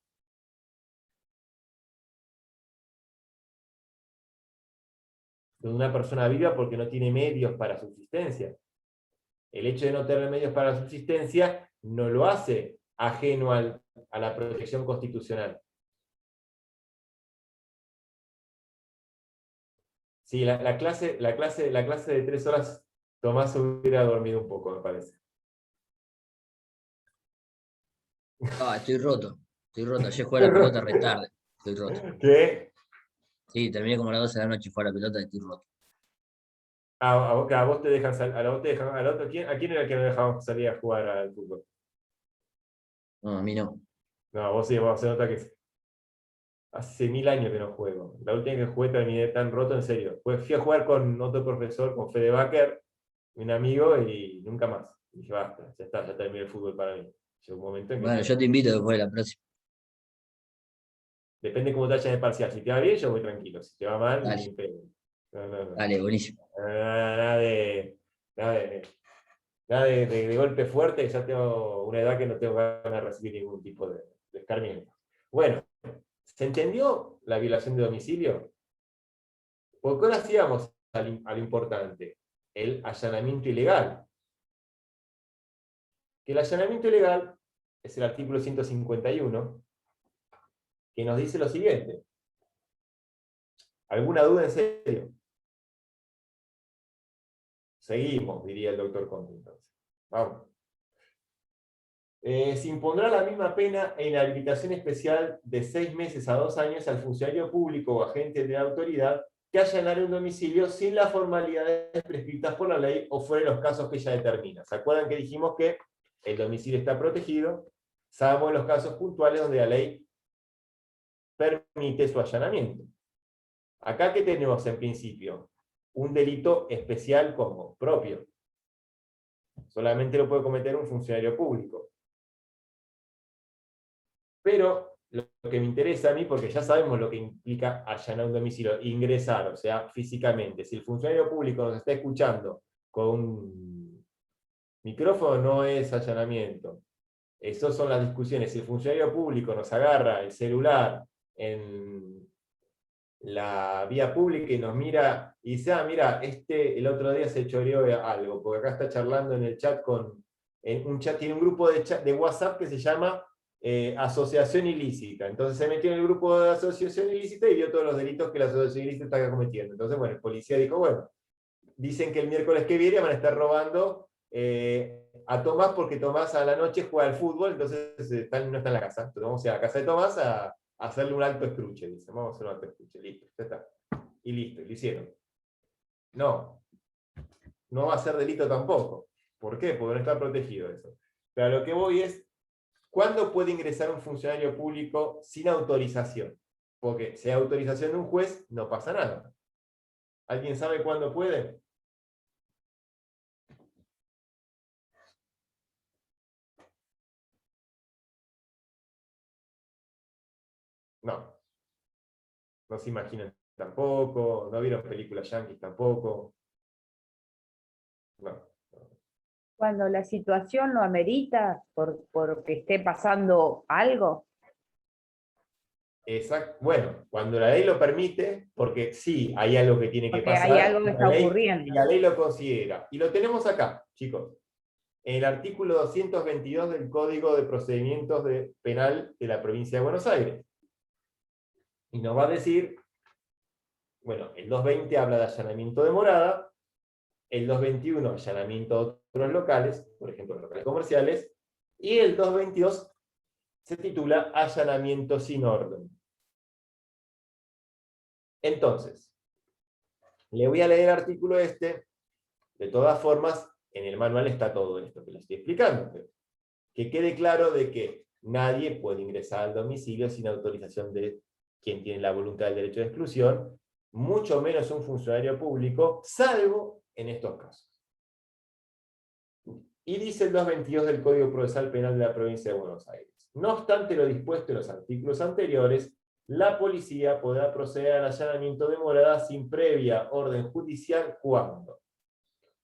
Donde una persona viva porque no tiene medios para subsistencia. El hecho de no tener medios para la subsistencia no lo hace ajeno a la protección constitucional. Sí, la clase de 3 horas, Tomás hubiera dormido un poco, me parece. Estoy roto. Ayer jugué a la pelota re tarde. Estoy roto. ¿Qué? Sí, terminé como a las 12 de la noche, fue a la pelota y estoy roto. A vos te dejan salir, a vos te dejan, al otro, ¿a quién era el que no dejábamos salir a jugar al fútbol? No, a mí no. No, vos sí, vos se nota que hace 1000 años que no juego. La última que jugué terminé tan roto, en serio. Fui a jugar con otro profesor, con Fede Baker, un amigo, y nunca más. Y dije, basta, ya está, ya terminé el fútbol para mí. Llegó un momento en que Bueno, ya yo no. te invito después de la próxima. Depende cómo te vayas en el parcial. Si te va bien, yo voy tranquilo. Si te va mal, ni Dale, en pedo. No, no, no. dale, buenísimo. Nada de, nada de, nada de golpe fuerte, ya tengo una edad que no tengo ganas de recibir ningún tipo de escarmiento. Bueno, ¿se entendió la violación de domicilio? Porque ahora sí vamos a lo importante, el allanamiento ilegal. Que el allanamiento ilegal es el artículo 151, que nos dice lo siguiente. ¿Alguna duda en serio? Seguimos, diría el doctor Conte entonces. Vamos. Se impondrá la misma pena en inhabilitación especial de 6 meses a 2 años al funcionario público o agente de la autoridad que allanare un domicilio sin las formalidades prescritas por la ley o fuera de los casos que ella determina. ¿Se acuerdan que dijimos que el domicilio está protegido? Salvo en los casos puntuales donde la ley permite su allanamiento. Acá, ¿qué tenemos en principio? Un delito especial como propio. Solamente lo puede cometer un funcionario público. Pero lo que me interesa a mí, porque ya sabemos lo que implica allanar un domicilio, ingresar, o sea, físicamente. Si el funcionario público nos está escuchando con un micrófono, no es allanamiento. Esas son las discusiones. Si el funcionario público nos agarra el celular en la vía pública y nos mira y dice, mira, el otro día se choreó algo, porque acá está charlando en el chat en un chat, tiene un grupo de, chat, de WhatsApp que se llama asociación ilícita. Entonces se metió en el grupo de asociación ilícita y vio todos los delitos que la asociación ilícita está cometiendo. Entonces, bueno, el policía dijo, bueno, dicen que el miércoles que viene van a estar robando a Tomás porque Tomás a la noche juega al fútbol, entonces no está en la casa. Entonces vamos a ir a la casa de Tomás a hacerle un alto escruche. Dicen, vamos a hacer un alto escruche, listo, ya está. Y listo, y lo hicieron. No, no va a ser delito tampoco. ¿Por qué? Porque no está protegido eso. Pero a lo que voy es, ¿cuándo puede ingresar un funcionario público sin autorización? Porque si hay autorización de un juez, no pasa nada. ¿Alguien sabe cuándo puede? No. No se imaginan tampoco, no vieron películas yanquis tampoco. No. Cuando la situación lo amerita, porque esté pasando algo. Exacto. Bueno, cuando la ley lo permite, porque sí, hay algo que tiene que Porque pasar, hay algo que está y ocurriendo. la ley lo considera. Y lo tenemos acá, chicos. En el artículo 222 del Código de Procedimientos Penal de la Provincia de Buenos Aires. Y nos va a decir, bueno, el 220 habla de allanamiento de morada, el 221 allanamiento de otros locales, por ejemplo, locales comerciales, y el 222 se titula allanamiento sin orden. Entonces, le voy a leer el artículo de todas formas, en el manual está todo esto que le estoy explicando, pero que quede claro de que nadie puede ingresar al domicilio sin autorización de quien tiene la voluntad del derecho de exclusión, mucho menos un funcionario público, salvo en estos casos. Y dice el 222 del Código Procesal Penal de la Provincia de Buenos Aires. No obstante lo dispuesto en los artículos anteriores, la policía podrá proceder al allanamiento de morada sin previa orden judicial cuando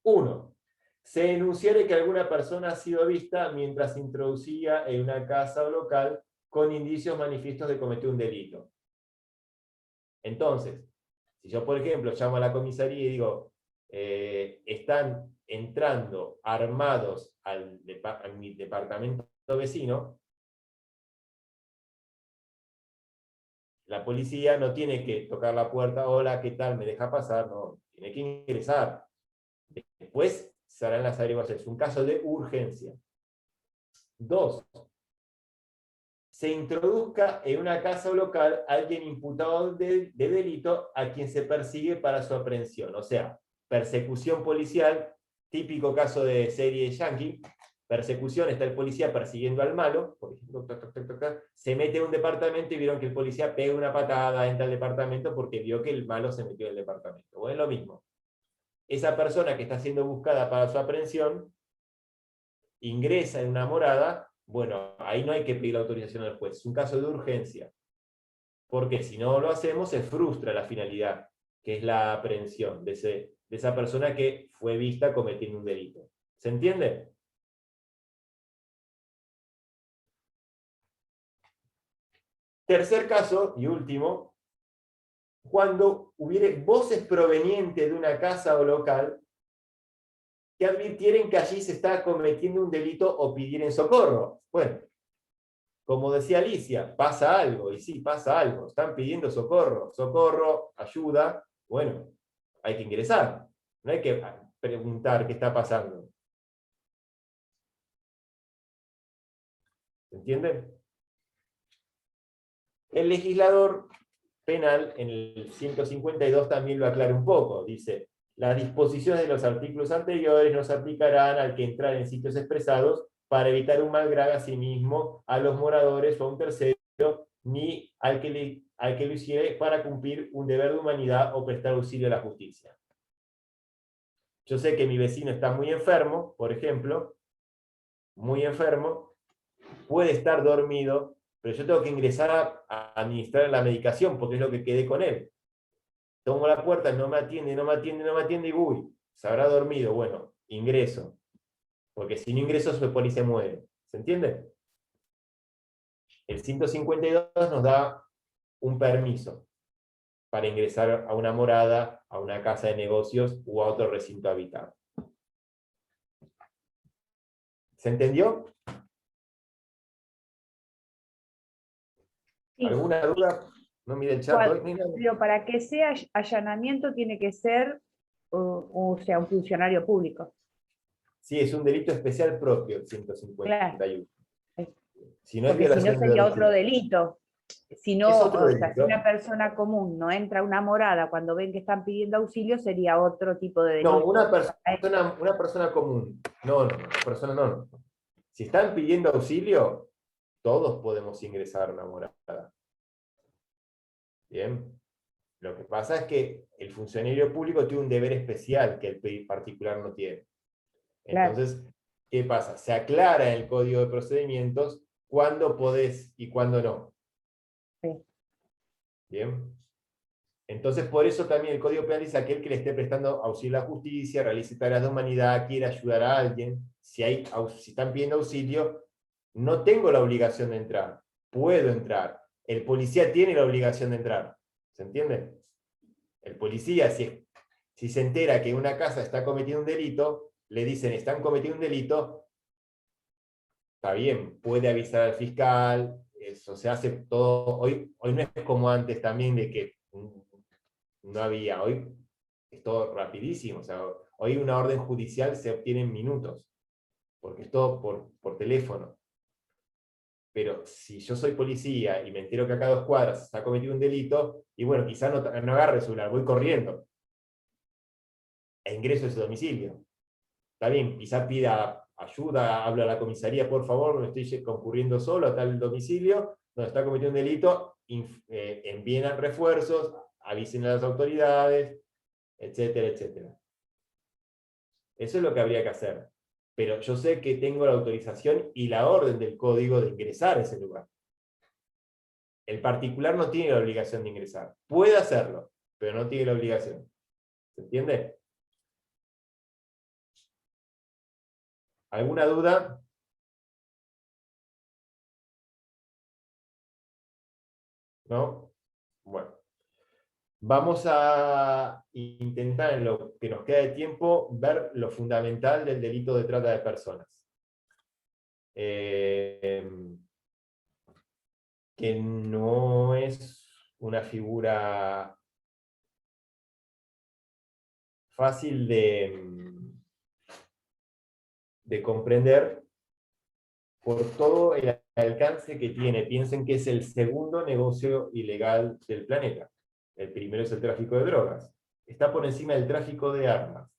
1. Se denunciare que alguna persona ha sido vista mientras se introducía en una casa o local con indicios manifiestos de cometer un delito. Entonces, si yo, por ejemplo, llamo a la comisaría y digo, están entrando armados a mi departamento vecino, la policía no tiene que tocar la puerta, hola, ¿qué tal? ¿Me deja pasar? No, tiene que ingresar. Después se harán las averiguaciones. Es un caso de urgencia. 2. se introduzca en una casa o local alguien imputado de delito a quien se persigue para su aprehensión. O sea, persecución policial, típico caso de serie yankee, persecución, está el policía persiguiendo al malo, por ejemplo, se mete a un departamento y vieron que el policía pega una patada, entra al departamento porque vio que el malo se metió en el departamento. Bueno, es lo mismo. Esa persona que está siendo buscada para su aprehensión ingresa en una morada. Bueno, ahí no hay que pedir la autorización al juez, es un caso de urgencia. Porque si no lo hacemos, se frustra la finalidad, que es la aprehensión de esa persona que fue vista cometiendo un delito. ¿Se entiende? Tercer caso, y último, cuando hubiere voces provenientes de una casa o local que advirtieren que allí se está cometiendo un delito o pidieran socorro. Bueno, como decía Alicia, pasa algo, y sí, pasa algo, están pidiendo socorro, socorro, ayuda, bueno, hay que ingresar, no hay que preguntar qué está pasando. ¿Se entiende? El legislador penal en el 152 también lo aclara un poco, dice: las disposiciones de los artículos anteriores no se aplicarán al que entrar en sitios expresados para evitar un mal grave a sí mismo, a los moradores o a un tercero, ni al que lo hiciere para cumplir un deber de humanidad o prestar auxilio a la justicia. Yo sé que mi vecino está muy enfermo, por ejemplo, muy enfermo, puede estar dormido, pero yo tengo que ingresar a administrar la medicación porque es lo que quedé con él. Tomo la puerta, no me atiende, no me atiende, no me atiende, y uy, se habrá dormido. Bueno, ingreso. Porque si no ingreso, su policía muere. ¿Se entiende? El 152 nos da un permiso para ingresar a una morada, a una casa de negocios o a otro recinto habitado. ¿Se entendió? Sí. ¿Alguna duda? No mire el chat hoy. Mira. Pero para que sea allanamiento tiene que ser, o sea, un funcionario público. Sí, es un delito especial propio, el 151. Claro. Si no es Porque si no violación de sería otro domicilio. delito. Si Es no, otro o sea, si delito. una persona común no entra a una morada cuando ven que están pidiendo auxilio, sería otro tipo de delito. No, una persona común. No, una persona no. Si están pidiendo auxilio, todos podemos ingresar a una morada. Bien. Lo que pasa es que el funcionario público tiene un deber especial que el particular no tiene. Entonces, ¿qué pasa? Se aclara en el Código de Procedimientos cuándo podés y cuándo no. Sí. Bien. Entonces, por eso también el Código Penal dice: aquel que le esté prestando auxilio a la justicia, realice tareas de humanidad, quiere ayudar a alguien, si están pidiendo auxilio, no tengo la obligación de entrar, puedo entrar. El policía tiene la obligación de entrar. ¿Se entiende? El policía, si se entera que una casa está cometiendo un delito, le dicen: están cometiendo un delito, está bien, puede avisar al fiscal, eso se hace todo. Hoy no es como antes también, de que no había, hoy es todo rapidísimo. O sea, hoy una orden judicial se obtiene en minutos, porque es todo por teléfono. Pero si yo soy policía y me entero que acá a 2 cuadras se está cometiendo un delito, y bueno, quizás no agarre el celular, voy corriendo e ingreso a ese domicilio. Está bien, quizás pida ayuda, habla a la comisaría: por favor, me estoy concurriendo solo a tal domicilio donde está cometiendo un delito, envíen refuerzos, avisen a las autoridades, etcétera, etcétera. Eso es lo que habría que hacer. Pero yo sé que tengo la autorización y la orden del código de ingresar a ese lugar. El particular no tiene la obligación de ingresar. Puede hacerlo, pero no tiene la obligación. ¿Se entiende? ¿Alguna duda? ¿No? Bueno. Vamos a intentar, en lo que nos queda de tiempo, ver lo fundamental del delito de trata de personas. Que no es una figura fácil de comprender por todo el alcance que tiene. Piensen que es el segundo negocio ilegal del planeta. El primero es el tráfico de drogas. Está por encima del tráfico de armas.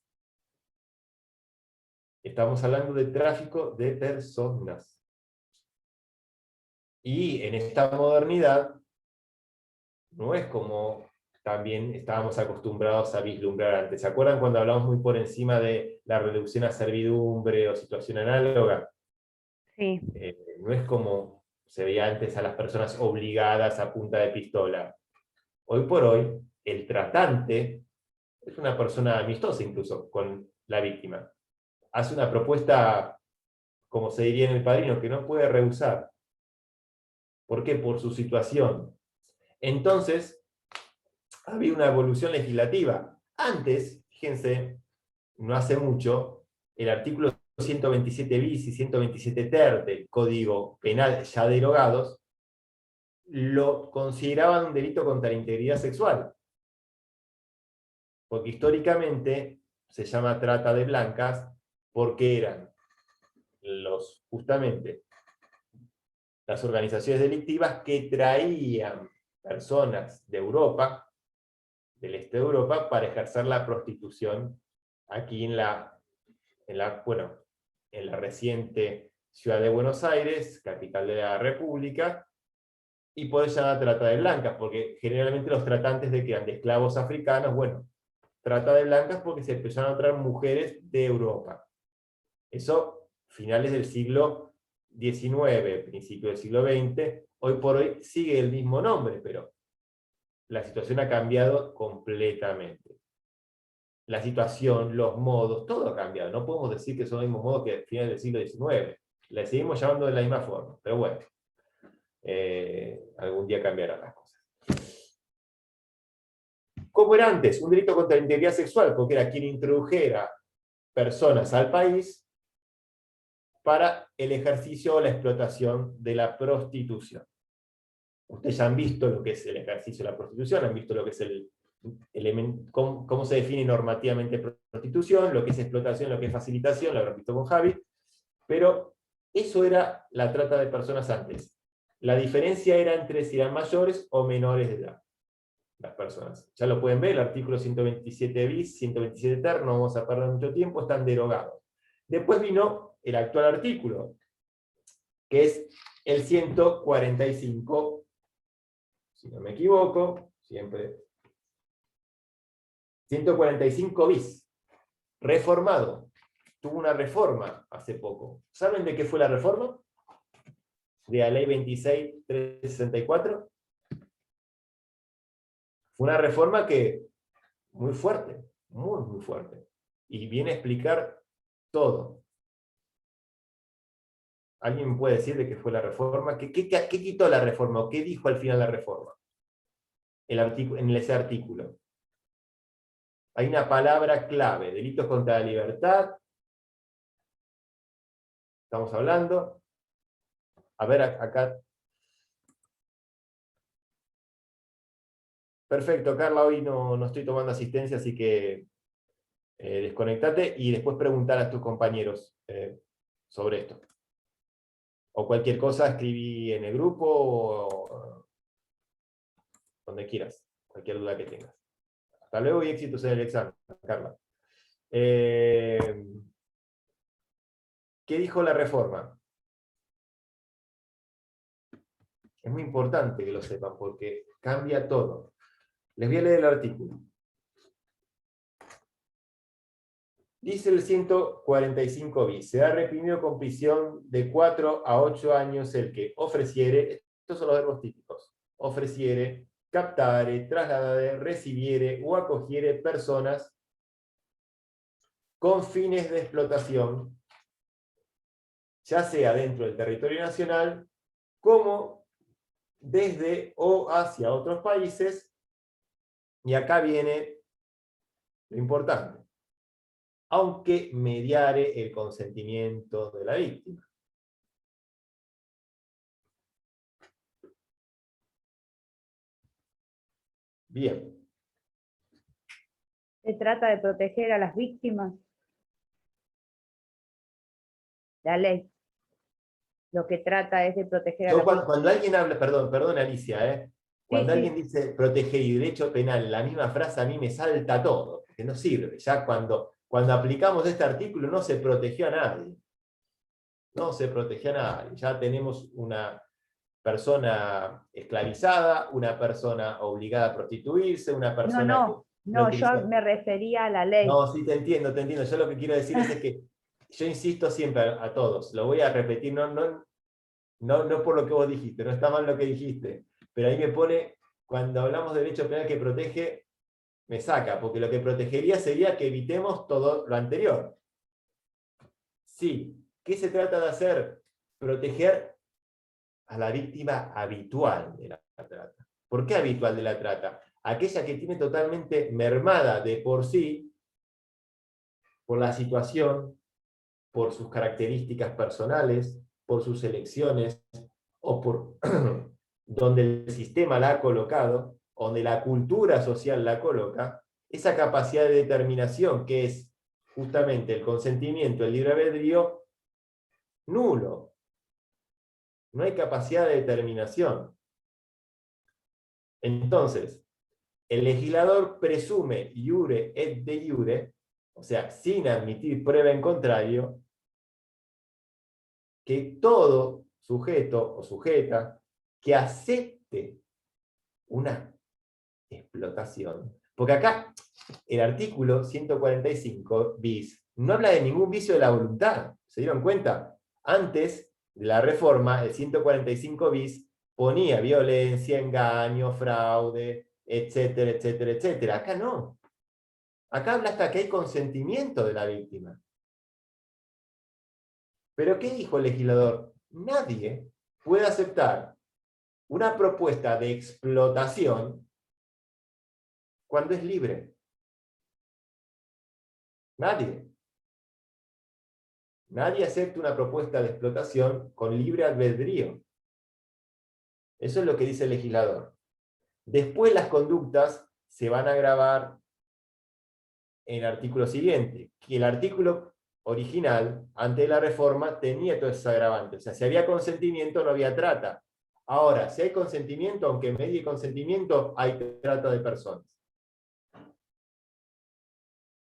Estamos hablando de tráfico de personas. Y en esta modernidad, no es como también estábamos acostumbrados a vislumbrar antes. ¿Se acuerdan cuando hablamos muy por encima de la reducción a servidumbre o situación análoga? Sí, No es como se veía antes a las personas obligadas a punta de pistola. Hoy por hoy, el tratante es una persona amistosa incluso con la víctima. Hace una propuesta, como se diría en El Padrino, que no puede rehusar. ¿Por qué? Por su situación. Entonces, había una evolución legislativa. Antes, fíjense, no hace mucho, el artículo 127 bis y 127 ter del Código Penal ya derogados, lo consideraban un delito contra la integridad sexual. Porque históricamente se llama trata de blancas porque eran justamente las organizaciones delictivas que traían personas de Europa, del este de Europa, para ejercer la prostitución aquí en la reciente ciudad de Buenos Aires, capital de la República, y por eso se llama trata de blancas, porque generalmente los tratantes de que eran de esclavos africanos, bueno, trata de blancas porque se empezaron a traer mujeres de Europa. Eso, finales del siglo XIX, principio del siglo XX, hoy por hoy sigue el mismo nombre, pero la situación ha cambiado completamente. La situación, los modos, todo ha cambiado. No podemos decir que son los mismos modos que a finales del siglo XIX. La seguimos llamando de la misma forma, pero bueno, algún día cambiarán las cosas. ¿Cómo era antes? Un delito contra la integridad sexual, porque era quien introdujera personas al país para el ejercicio o la explotación de la prostitución. Ustedes ya han visto lo que es el ejercicio de la prostitución, han visto lo que es cómo se define normativamente prostitución, lo que es explotación, lo que es facilitación, lo habrán visto con Javi, pero eso era la trata de personas antes. La diferencia era entre si eran mayores o menores de edad, las personas. Ya lo pueden ver, el artículo 127 bis, 127 ter, no vamos a perder mucho tiempo, están derogados. Después vino el actual artículo, que es el 145, si no me equivoco, siempre. 145 bis, reformado. Tuvo una reforma hace poco. ¿Saben de qué fue la reforma? De la ley 26.364. Fue una reforma que, muy fuerte, muy fuerte. Y viene a explicar todo. ¿Alguien me puede decir de qué fue la reforma? ¿Qué quitó la reforma? ¿O qué dijo al final la reforma? En ese artículo. Hay una palabra clave, delitos contra la libertad. Estamos hablando. A ver, acá. Perfecto, Carla, hoy no estoy tomando asistencia, así que desconectate y después preguntar a tus compañeros sobre esto. O cualquier cosa, escribí en el grupo o donde quieras, cualquier duda que tengas. Hasta luego y éxitos en el examen, Carla. ¿Qué dijo la reforma? Es muy importante que lo sepan porque cambia todo. Les voy a leer el artículo. Dice el 145 bis, será reprimido con prisión de 4 a 8 años el que ofreciere, estos son los verbos típicos, ofreciere, captare, trasladare, recibiere o acogiere personas con fines de explotación, ya sea dentro del territorio nacional, como desde o hacia otros países, y acá viene lo importante, aunque mediare el consentimiento de la víctima. Bien. se trata de proteger a las víctimas. La ley. lo que trata es de proteger a Yo las cuando alguien habla, perdón Alicia, cuando sí. alguien dice proteger y derecho penal, la misma frase a mí me salta todo, que no sirve. Ya cuando aplicamos este artículo no se protegió a nadie. No se protegió a nadie. Ya tenemos una persona esclavizada, una persona obligada a prostituirse, una persona que No, yo utilizó. me refería a la ley. No, sí, te entiendo. Yo lo que quiero decir es que yo insisto siempre a todos, lo voy a repetir, no por lo que vos dijiste, no está mal lo que dijiste, pero ahí me pone, cuando hablamos de derecho penal que protege, me saca, porque lo que protegería sería que evitemos todo lo anterior. Sí, ¿qué se trata de hacer? Proteger a la víctima habitual de la trata. ¿Por qué habitual de la trata? Aquella que tiene totalmente mermada de por sí, por la situación, por sus características personales, por sus elecciones, o por donde el sistema la ha colocado, donde la cultura social la coloca, esa capacidad de determinación que es justamente el consentimiento, el libre albedrío, nulo. No hay capacidad de determinación. Entonces, el legislador presume iure et de iure, o sea, sin admitir prueba en contrario, que todo sujeto o sujeta que acepte una explotación, porque acá el artículo 145 bis no habla de ningún vicio de la voluntad, ¿se dieron cuenta? Antes de la reforma, el 145 bis ponía violencia, engaño, fraude, etcétera, etcétera, etcétera. Acá no. Acá habla hasta que hay consentimiento de la víctima. ¿Pero qué dijo el legislador? Nadie puede aceptar una propuesta de explotación cuando es libre. Nadie. Nadie acepta una propuesta de explotación con libre albedrío. Eso es lo que dice el legislador. Después las conductas se van a agravar en el artículo siguiente, que el artículo original, antes de la reforma, tenía todos esos agravantes. O sea, si había consentimiento, no había trata. Ahora, si hay consentimiento, aunque medie consentimiento, hay trata de personas.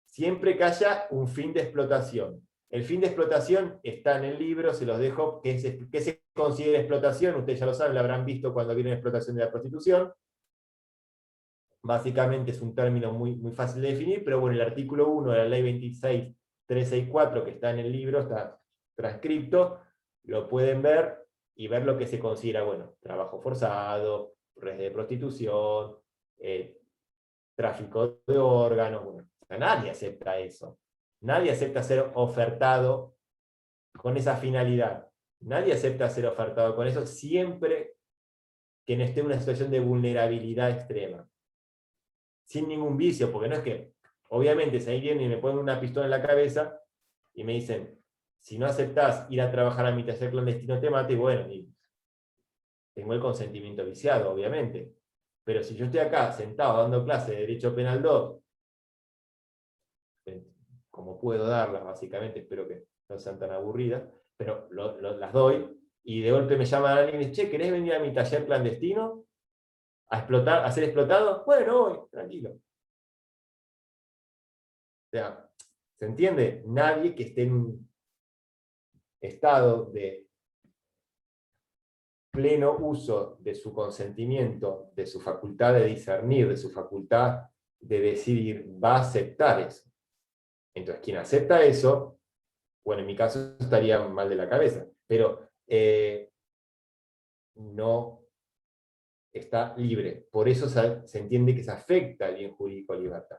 Siempre que haya un fin de explotación. El fin de explotación está en el libro, se los dejo, ¿qué se considera explotación? Ustedes ya lo saben, lo habrán visto cuando vieron explotación de la prostitución. Básicamente es un término muy, muy fácil de definir, pero bueno, el artículo 1 de la ley 26.364, que está en el libro, está transcripto, lo pueden ver y ver lo que se considera, bueno, trabajo forzado, red de prostitución, tráfico de órganos, bueno, o sea, nadie acepta eso. Nadie acepta ser ofertado con esa finalidad. Nadie acepta ser ofertado con eso siempre que no esté en una situación de vulnerabilidad extrema. Sin ningún vicio, porque no es que, obviamente, si ahí vienen y me ponen una pistola en la cabeza y me dicen, si no aceptás ir a trabajar a mi taller clandestino te mato, y bueno, y tengo el consentimiento viciado, obviamente. Pero si yo estoy acá sentado dando clase de Derecho Penal 2, como puedo darlas, básicamente, espero que no sean tan aburridas, pero las doy, y de golpe me llaman a alguien y dicen, che, ¿querés venir a mi taller clandestino? ¿A ser explotado? Bueno, voy, tranquilo. O sea, ¿se entiende? Nadie que esté en un estado de pleno uso de su consentimiento, de su facultad de discernir, de su facultad de decidir, va a aceptar eso. Entonces, quien acepta eso, bueno, en mi caso estaría mal de la cabeza, pero no está libre. Por eso se entiende que se afecta el bien jurídico a libertad.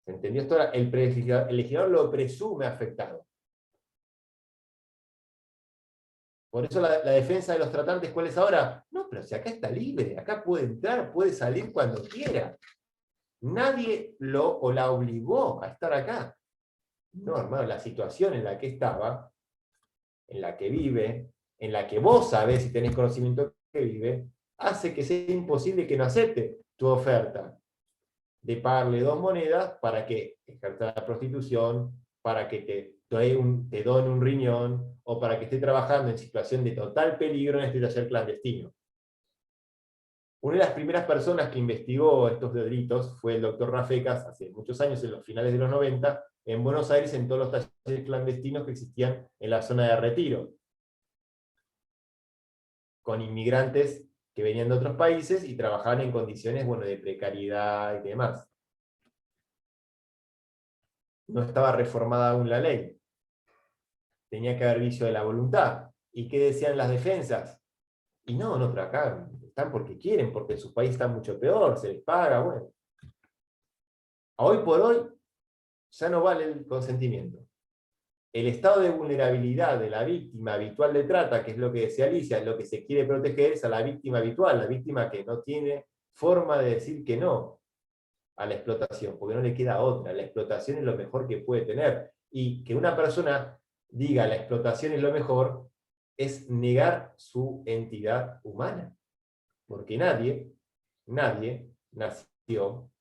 ¿Se entendió esto? Ahora, el legislador lo presume afectado. Por eso la defensa de los tratantes, ¿cuál es ahora? No, pero si acá está libre, acá puede entrar, puede salir cuando quiera. Nadie lo o la obligó a estar acá. No, hermano, la situación en la que estaba, en la que vive, en la que vos sabés si tenés conocimiento que vive, hace que sea imposible que no acepte tu oferta de pagarle 2 monedas para que ejerza la prostitución, para que te te dono un riñón, o para que esté trabajando en situación de total peligro en este taller clandestino. Una de las primeras personas que investigó estos delitos fue el doctor Rafecas, hace muchos años, en los finales de los 90, en Buenos Aires, en todos los talleres clandestinos que existían en la zona de Retiro, con inmigrantes que venían de otros países y trabajaban en condiciones, bueno, de precariedad y demás. No estaba reformada aún la ley. Tenía que haber vicio de la voluntad. ¿Y qué decían las defensas? Y no, pero acá están porque quieren, porque en su país está mucho peor, se les paga, bueno. Hoy por hoy ya no vale el consentimiento. El estado de vulnerabilidad de la víctima habitual de trata, que es lo que decía Alicia, lo que se quiere proteger es a la víctima habitual, la víctima que no tiene forma de decir que no a la explotación, porque no le queda otra. La explotación es lo mejor que puede tener. Y que una persona diga la explotación es lo mejor, es negar su entidad humana. Porque nadie nació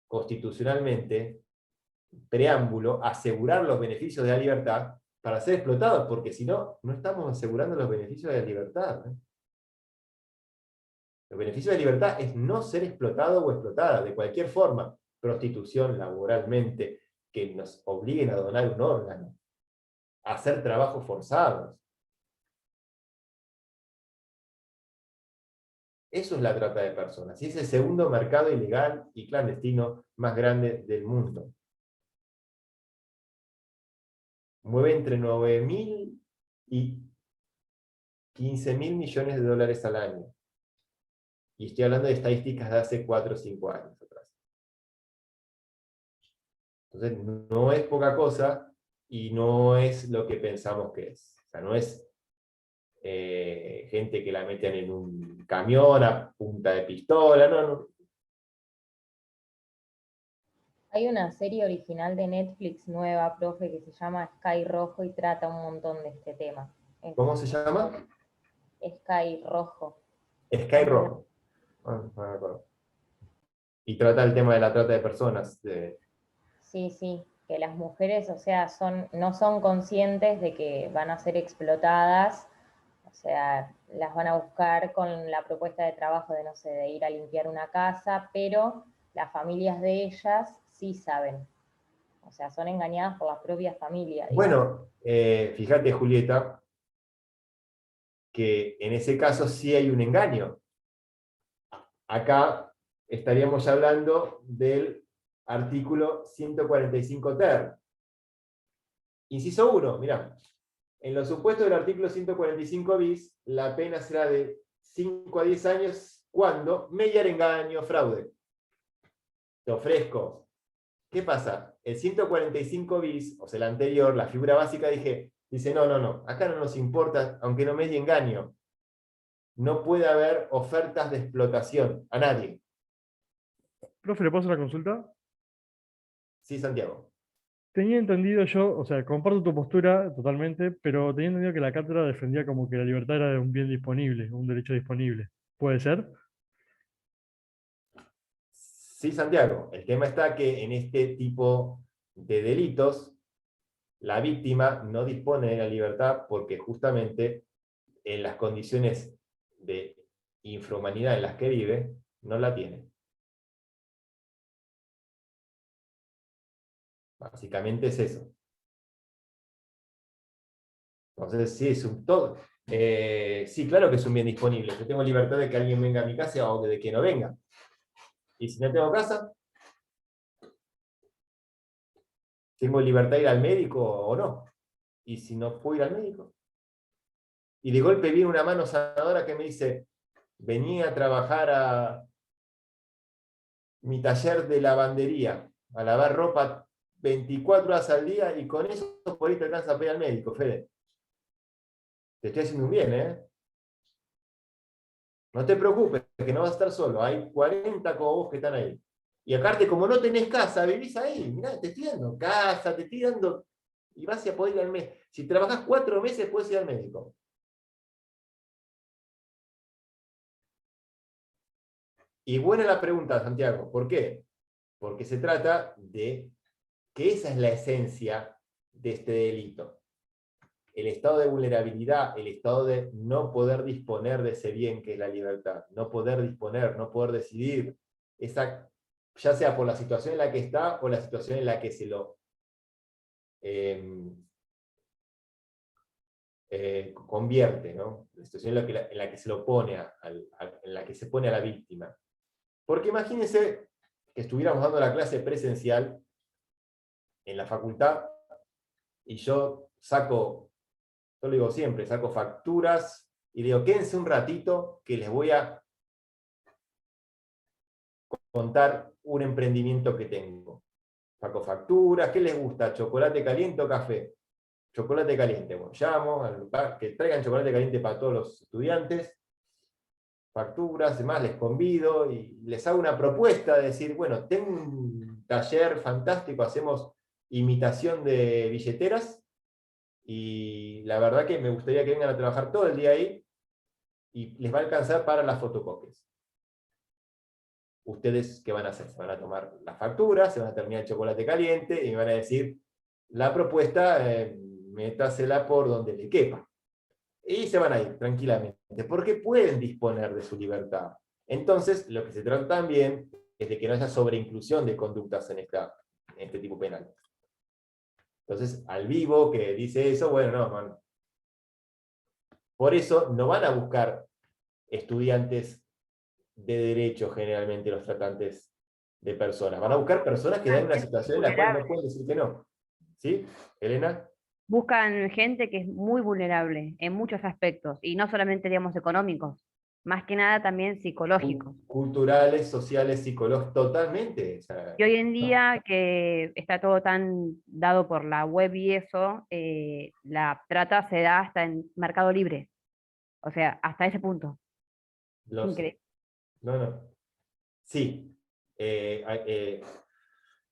constitucionalmente, preámbulo, asegurar los beneficios de la libertad para ser explotados, porque si no, no estamos asegurando los beneficios de la libertad. Los beneficios de la libertad es no ser explotado o explotada, de cualquier forma, prostitución, laboralmente, que nos obliguen a donar un órgano, a hacer trabajos forzados. Eso es la trata de personas, y es el segundo mercado ilegal y clandestino más grande del mundo. Mueve entre 9.000 y 15.000 millones de dólares al año. Y estoy hablando de estadísticas de hace 4 o 5 años atrás. Entonces, no es poca cosa y no es lo que pensamos que es. O sea, no es gente que la meten en un camión a punta de pistola, no. Hay una serie original de Netflix nueva, profe, que se llama Sky Rojo y trata un montón de este tema. ¿Cómo se llama? Sky Rojo. Sky Rojo. No me acuerdo. Y trata el tema de la trata de personas. Sí, que las mujeres, o sea, no son conscientes de que van a ser explotadas, o sea, las van a buscar con la propuesta de trabajo de, no sé, de ir a limpiar una casa, pero las familias de ellas sí saben. O sea, son engañadas por las propias familias. Bueno, fíjate, Julieta, que en ese caso sí hay un engaño. Acá estaríamos hablando del artículo 145 ter. Inciso 1, mirá. En los supuestos del artículo 145 bis, la pena será de 5 a 10 años cuando mediar engaño, fraude. Te ofrezco. ¿Qué pasa? El 145 bis, o sea, el anterior, la figura básica, dice, no, acá no nos importa, aunque no medie engaño. No puede haber ofertas de explotación a nadie. Profe, ¿le paso una consulta? Sí, Santiago. Tenía entendido yo, o sea, comparto tu postura totalmente, pero tenía entendido que la cátedra defendía como que la libertad era un bien disponible, un derecho disponible. ¿Puede ser? Sí, Santiago. El tema está que en este tipo de delitos, la víctima no dispone de la libertad porque justamente en las condiciones de infrahumanidad en las que vive, no la tiene. Básicamente es eso. Entonces, sí, es un todo. Sí, claro que es un bien disponible. Yo tengo libertad de que alguien venga a mi casa o de que no venga. Y si no tengo casa, ¿tengo libertad de ir al médico o no? Y si no puedo ir al médico. Y de golpe viene una mano sanadora que me dice, vení a trabajar a mi taller de lavandería, a lavar ropa 24 horas al día y con eso por ahí te alcanza a pedir al médico, Fede. Te estoy haciendo un bien, ¿eh? No te preocupes, que no vas a estar solo. Hay 40 como vos que están ahí. Y aparte, como no tenés casa, vivís ahí. Mirá, te estoy dando casa, te estoy dando... Y vas a poder ir al médico. Si trabajás 4 meses, puedes ir al médico. Y buena la pregunta, Santiago. ¿Por qué? Porque se trata de que esa es la esencia de este delito. El estado de vulnerabilidad, el estado de no poder disponer de ese bien que es la libertad, no poder disponer, no poder decidir, esa, ya sea por la situación en la que está o la situación en la que se lo convierte, ¿no? La situación en la que se lo pone en la que se pone a la víctima. Porque imagínense que estuviéramos dando la clase presencial en la facultad y yo lo digo siempre, saco facturas y digo, quédense un ratito que les voy a contar un emprendimiento que tengo. Saco facturas, ¿qué les gusta? ¿Chocolate caliente o café? Chocolate caliente. Bueno, llamo al lugar que traigan chocolate caliente para todos los estudiantes, facturas, demás, les convido y les hago una propuesta de decir, bueno, tengo un taller fantástico, hacemos imitación de billeteras, y la verdad que me gustaría que vengan a trabajar todo el día ahí, y les va a alcanzar para las fotocopias. ¿Ustedes qué van a hacer? Se van a tomar las facturas, se van a terminar el chocolate caliente, y me van a decir, la propuesta, métasela por donde le quepa. Y se van a ir tranquilamente, porque pueden disponer de su libertad. Entonces, lo que se trata también es de que no haya sobreinclusión de conductas en este tipo penal. Entonces, al vivo que dice eso, bueno, no, man. Por eso no van a buscar estudiantes de derecho generalmente los tratantes de personas. Van a buscar personas que dan una situación en la cual no pueden decir que no. ¿Sí, Elena? Buscan gente que es muy vulnerable en muchos aspectos, y no solamente, digamos, económicos, más que nada también psicológicos. Culturales, sociales, psicológicos, totalmente. O sea, Y hoy en día que está todo tan dado por la web y eso, la trata se da hasta en Mercado Libre. O sea, hasta ese punto. Increíble. no. Sí. He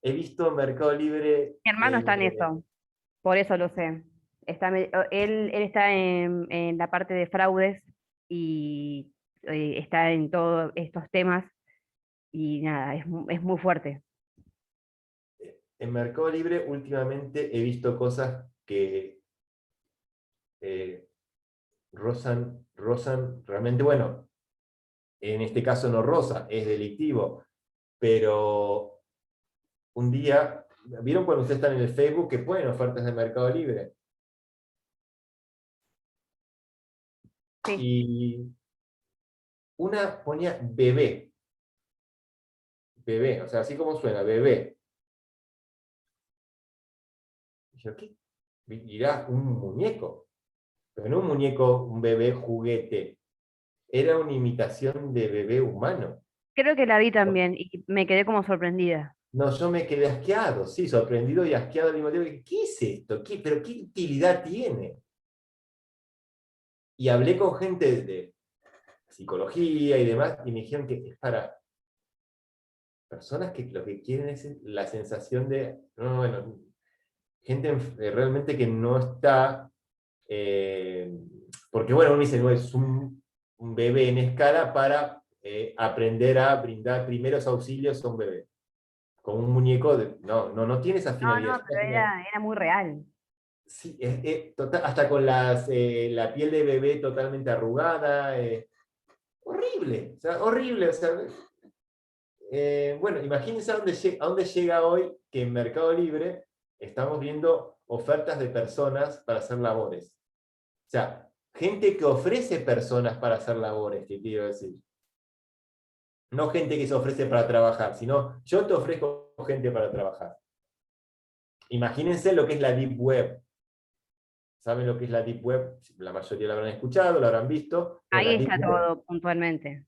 visto Mercado Libre. Mi hermano está en eso, por eso lo sé. Él está en la parte de fraudes y está en todos estos temas, y nada, es muy fuerte. En Mercado Libre últimamente he visto cosas que rozan realmente, bueno, en este caso no rosa, es delictivo, pero un día, ¿vieron cuando ustedes están en el Facebook que ponen ofertas de Mercado Libre? Sí. Y una ponía bebé, o sea, así como suena, bebé. Y yo, ¿qué? Mirá, un muñeco, pero no un muñeco, un bebé juguete, era una imitación de bebé humano. Creo que la vi también y me quedé como sorprendida. No, yo me quedé asqueado, sí, sorprendido y asqueado al mismo tiempo. ¿Qué es esto? ¿Pero qué utilidad tiene? Y hablé con gente de psicología y demás, y me dijeron que es para personas que lo que quieren es la sensación de, no, bueno, gente realmente que no está, porque bueno, uno dice, no, es un bebé en escala para aprender a brindar primeros auxilios a un bebé. Con un muñeco, no tiene esa finalidad. No, pero era muy real. Sí, hasta con la piel de bebé totalmente arrugada, horrible, o sea, horrible. O sea, bueno, imagínense a dónde llega hoy que en Mercado Libre estamos viendo ofertas de personas para hacer labores. O sea, gente que ofrece personas para hacer labores, te quiero decir. No gente que se ofrece para trabajar, sino yo te ofrezco gente para trabajar. Imagínense lo que es la Deep Web. ¿Saben lo que es la Deep Web? La mayoría lo habrán escuchado, lo habrán visto. Bueno, Ahí está todo puntualmente.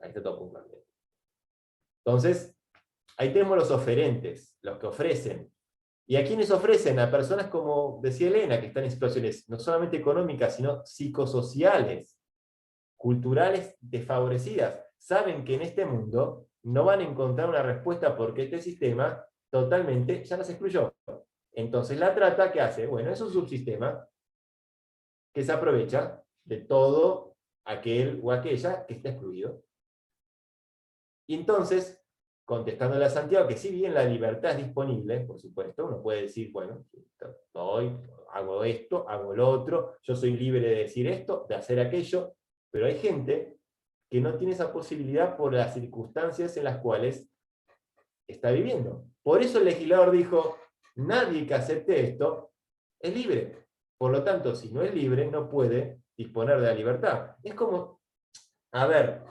Ahí está todo puntualmente. Entonces, ahí tenemos los oferentes, los que ofrecen. ¿Y a quiénes ofrecen? A personas, como decía Elena, que están en situaciones no solamente económicas, sino psicosociales, culturales desfavorecidas. Saben que en este mundo no van a encontrar una respuesta porque este sistema totalmente ya las excluyó. Entonces la trata, ¿qué hace? Bueno, es un subsistema que se aprovecha de todo aquel o aquella que está excluido. Y entonces contestándole a Santiago que si bien la libertad es disponible, por supuesto, uno puede decir, bueno, hoy hago esto, hago lo otro, yo soy libre de decir esto, de hacer aquello, pero hay gente que no tiene esa posibilidad por las circunstancias en las cuales está viviendo. Por eso el legislador dijo, nadie que acepte esto es libre. Por lo tanto, si no es libre, no puede disponer de la libertad. Es como, a ver,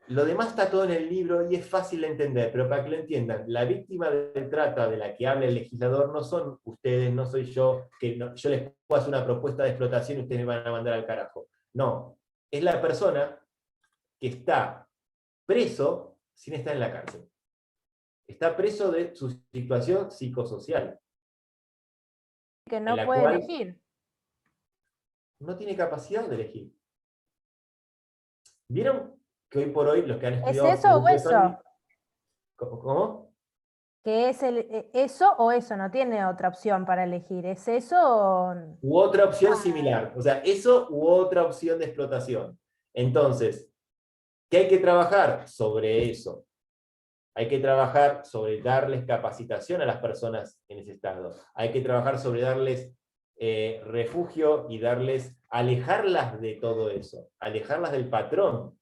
lo demás está todo en el libro y es fácil de entender, pero para que lo entiendan, la víctima de trata de la que habla el legislador no son ustedes, no soy yo, yo les puedo hacer una propuesta de explotación y ustedes me van a mandar al carajo. No, es la persona que está preso sin estar en la cárcel. Está preso de su situación psicosocial. Que no en la puede cual elegir. no tiene capacidad de elegir. ¿Vieron que hoy por hoy los que han ¿Es estudiado... eso o filosofía son- eso? ¿Cómo? Que es eso o eso, no tiene otra opción para elegir. ¿Es eso o...? U otra opción similar. O sea, eso u otra opción de explotación. Entonces, ¿qué hay que trabajar? Sobre eso. Hay que trabajar sobre darles capacitación a las personas en ese estado. Hay que trabajar sobre darles refugio y alejarlas de todo eso. Alejarlas del patrón.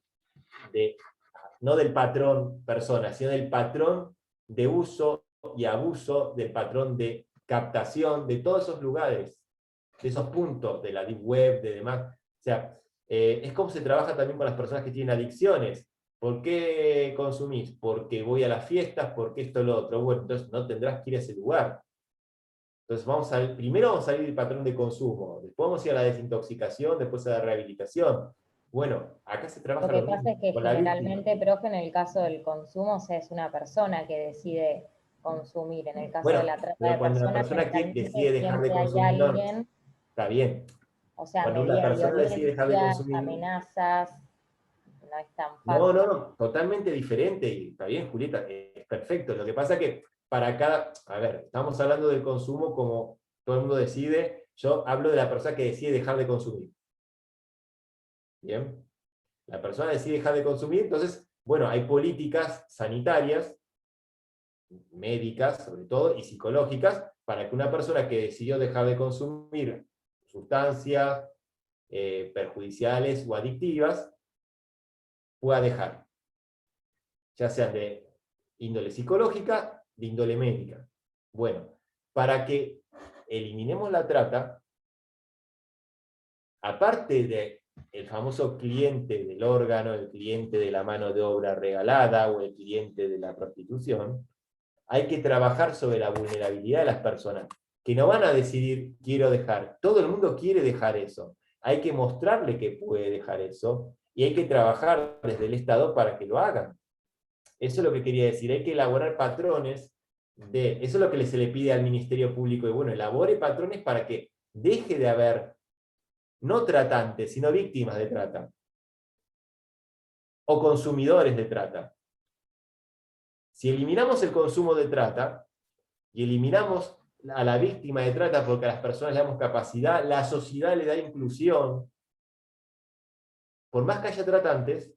No del patrón persona, sino del patrón de uso y abuso, del patrón de captación, de todos esos lugares, de esos puntos, de la deep web, de demás. O sea, es como se trabaja también con las personas que tienen adicciones. ¿Por qué consumís? Porque voy a las fiestas, porque esto o lo otro. Bueno, entonces no tendrás que ir a ese lugar. Entonces primero vamos a salir del patrón de consumo, después vamos a ir a la desintoxicación, después a la rehabilitación. Bueno, acá se trabaja Lo que lo pasa mismo es que con la víctima. generalmente, profe, en el caso del consumo, o sea, es una persona que decide consumir. En el caso Bueno, de la trata pero de cuando la personas, persona generalmente decide dejar de siempre hay consumir, no, alguien, está bien. o sea, Cuando una medida de persona decide dejar de violencia, consumir, amenazas, no es tan no, fácil. no, totalmente diferente, y está bien, Julieta, es perfecto. Lo que pasa es que para cada, a ver, estamos hablando del consumo como todo el mundo decide, yo hablo de la persona que decide dejar de consumir. ¿Bien? La persona decide dejar de consumir, entonces, bueno, hay políticas sanitarias, médicas sobre todo, y psicológicas, para que una persona que decidió dejar de consumir sustancias perjudiciales o adictivas, pueda dejar, ya sean de índole psicológica, de índole médica. Bueno, para que eliminemos la trata, aparte de el famoso cliente del órgano, el cliente de la mano de obra regalada o el cliente de la prostitución, hay que trabajar sobre la vulnerabilidad de las personas, que no van a decidir quiero dejar. Todo el mundo quiere dejar eso. Hay que mostrarle que puede dejar eso y hay que trabajar desde el Estado para que lo hagan. Eso es lo que quería decir. Hay que elaborar patrones eso es lo que se le pide al Ministerio Público. Y bueno, elabore patrones para que deje de haber no tratantes, sino víctimas de trata. O consumidores de trata. Si eliminamos el consumo de trata y eliminamos a la víctima de trata porque a las personas le damos capacidad, la sociedad le da inclusión, por más que haya tratantes,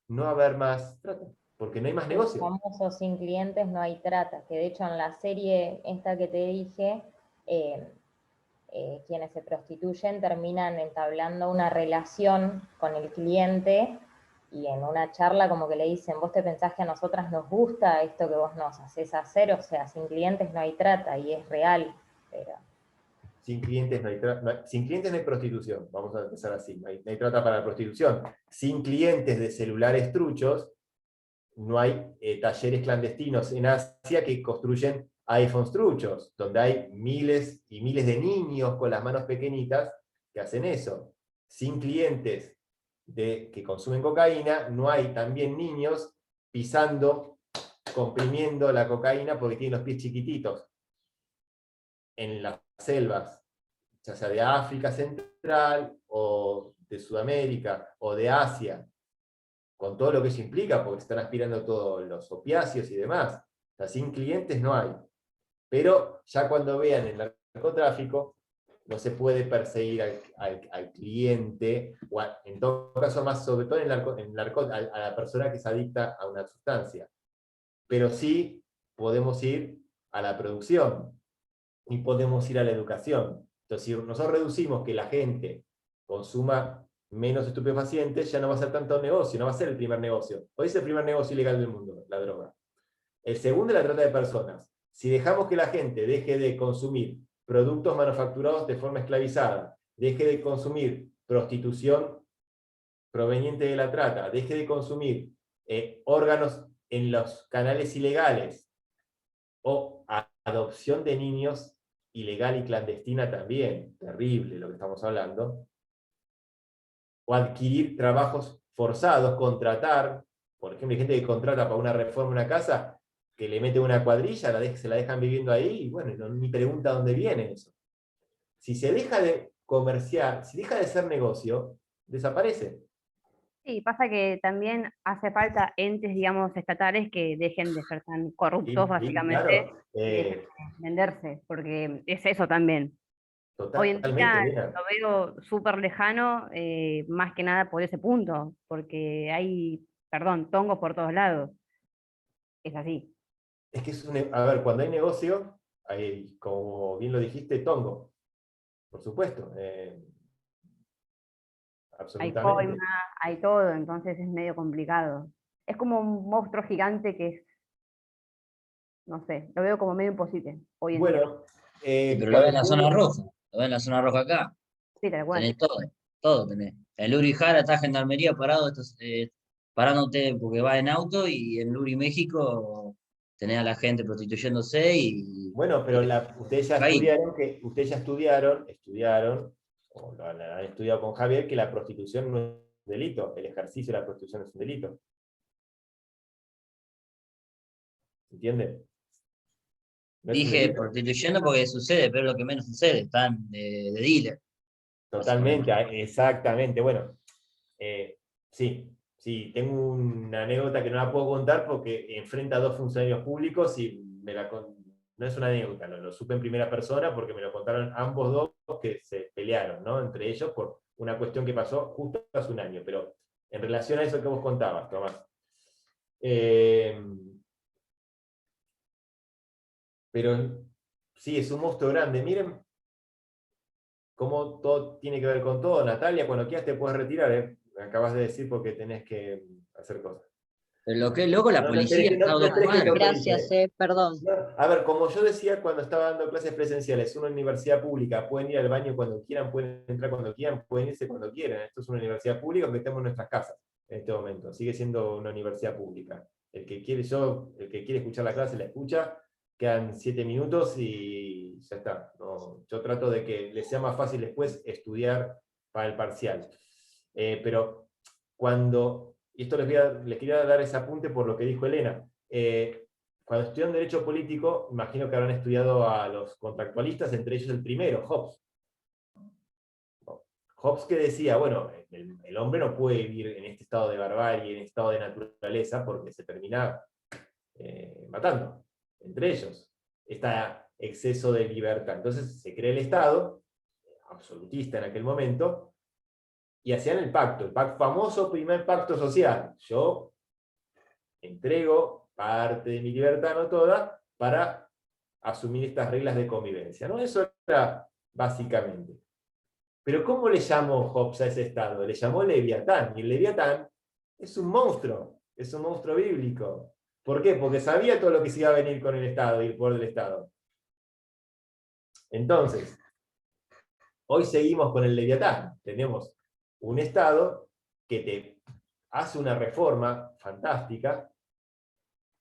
no va a haber más trata, porque no hay más negocio. Famoso sin clientes no hay trata, que de hecho en la serie esta que te dije, quienes se prostituyen terminan entablando una relación con el cliente y en una charla como que le dicen, vos te pensás que a nosotras nos gusta esto que vos nos haces hacer, o sea, sin clientes no hay trata y es real, pero... Sin clientes no hay sin clientes no hay prostitución, vamos a empezar así, no hay trata para la prostitución. Sin clientes de celulares truchos, no hay talleres clandestinos en Asia que construyen iPhones truchos, donde hay miles y miles de niños con las manos pequeñitas que hacen eso. Sin clientes que consumen cocaína, no hay también niños pisando, comprimiendo la cocaína porque tienen los pies chiquititos. En las selvas, ya sea de África Central, o de Sudamérica, o de Asia, con todo lo que eso implica, porque están aspirando todos los opiáceos y demás. O sea, sin clientes no hay. Pero ya cuando vean el narcotráfico, no se puede perseguir al cliente, o en todo caso más, sobre todo en a la persona que se adicta a una sustancia. Pero sí podemos ir a la producción y podemos ir a la educación. Entonces, si nosotros reducimos que la gente consuma menos estupefacientes, ya no va a ser tanto negocio, no va a ser el primer negocio. Hoy es el primer negocio ilegal del mundo, la droga. El segundo es la trata de personas. Si dejamos que la gente deje de consumir productos manufacturados de forma esclavizada, deje de consumir prostitución proveniente de la trata, deje de consumir órganos en los canales ilegales, o adopción de niños ilegal y clandestina también, terrible lo que estamos hablando, o adquirir trabajos forzados, contratar, por ejemplo, hay gente que contrata para una reforma una casa, que le mete una cuadrilla, se la dejan viviendo ahí, y bueno, ni pregunta dónde viene eso. Si se deja de comerciar, si deja de ser negocio, desaparece. Sí, pasa que también hace falta entes, digamos, estatales que dejen de ser tan corruptos, básicamente, Claro, y dejen de venderse, porque es eso también. Hoy en totalmente, día Elena. lo veo súper lejano, más que nada por ese punto, porque hay, perdón, tongos por todos lados. Es así. Es que a ver, cuando hay negocio, hay, como bien lo dijiste, tongo, por supuesto, Hay absolutamente. coima, hay todo, entonces es medio complicado. Es como un monstruo gigante que es, no sé, lo veo como medio imposible hoy en día. Bueno, Pero lo ves en cuando la zona roja, lo ves en la zona roja acá. Sí, tal cual. Tenés todo, todo tenés. En Luri Jara está Gendarmería parado, parándote porque va en auto, y en Luri México tenés a la gente prostituyéndose Bueno, pero ustedes ya ahí. estudiaron, o lo han estudiado con Javier, que la prostitución no es un delito, el ejercicio de la prostitución es un delito. ¿Entiende? No es un Dije delito. prostituyendo porque sucede, pero es lo que menos sucede, están de dealer, Totalmente, básicamente. exactamente. Bueno, sí, sí, tengo una anécdota que no la puedo contar porque enfrenta a dos funcionarios públicos y no es una anécdota, lo supe en primera persona porque me lo contaron ambos dos que se pelearon, ¿no? Entre ellos por una cuestión que pasó justo hace un año, pero en relación a eso que vos contabas, Tomás. Pero sí, es un monstruo grande. Miren cómo todo tiene que ver con todo. Natalia, cuando quieras te puedes retirar, ¿eh? Me acabas de decir porque tenés que hacer cosas. Pero lo que es loco, la No, policía está a no 2 esperes que te cuadras. Gracias, autorice. perdón. No, a ver, como yo decía cuando estaba dando clases presenciales, una universidad pública, pueden ir al baño cuando quieran, pueden entrar cuando quieran, pueden irse cuando quieran. Esto es una universidad pública, aunque estemos en nuestras casas en este momento. Sigue siendo una universidad pública. El que quiere escuchar la clase, la escucha. Quedan 7 minutos y ya está. No, yo trato de que les sea más fácil después estudiar para el parcial. Pero y esto les quería dar ese apunte por lo que dijo Elena. Cuando estudian Derecho Político, imagino que habrán estudiado a los contractualistas, entre ellos el primero, Hobbes. Hobbes que decía, bueno, el hombre no puede vivir en este estado de barbarie, en este estado de naturaleza, porque se termina matando, entre ellos. Este exceso de libertad. Entonces se crea el Estado, absolutista en aquel momento, y hacían el famoso primer pacto social. Yo entrego parte de mi libertad, no toda, para asumir estas reglas de convivencia, ¿no? Eso era básicamente. Pero ¿cómo le llamó Hobbes a ese estado? Le llamó Leviatán, y el Leviatán es un monstruo bíblico. ¿Por qué? Porque sabía todo lo que se iba a venir con el Estado y el poder del Estado. Entonces, hoy seguimos con el Leviatán. Tenemos un Estado que te hace una reforma fantástica,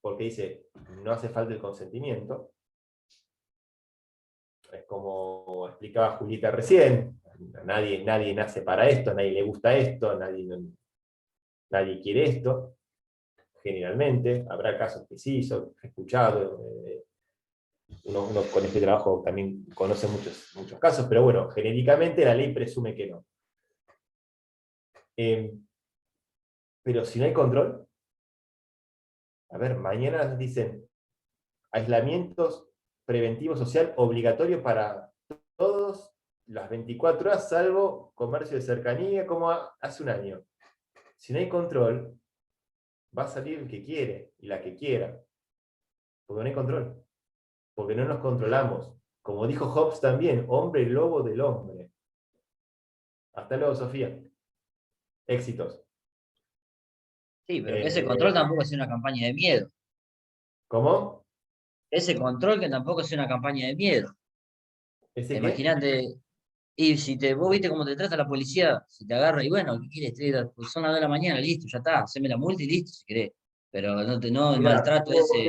porque dice, no hace falta el consentimiento. Es como explicaba Julieta recién, nadie nace para esto, a nadie le gusta esto, nadie quiere esto, generalmente. Habrá casos que sí, yo he escuchado, uno con este trabajo también conoce muchos casos, pero bueno, genéricamente la ley presume que no. Pero si no hay control, a ver, mañana nos dicen aislamientos preventivos social obligatorio para todos las 24 horas, salvo comercio de cercanía, como hace un año. Si no hay control, va a salir el que quiere y la que quiera. Porque no hay control. Porque no nos controlamos. Como dijo Hobbes también, hombre lobo del hombre. Hasta luego, Sofía. Éxitos. Sí, pero que ese control tampoco es una campaña de miedo. ¿Cómo? Ese control que tampoco es una campaña de miedo. ¿Ese qué? Imagínate, y si vos viste cómo te trata la policía, si te agarra y bueno, ¿qué quieres? Pues son las 2 de la mañana, listo, ya está, haceme la multa y listo, si querés. Pero no el Mirá, maltrato ese.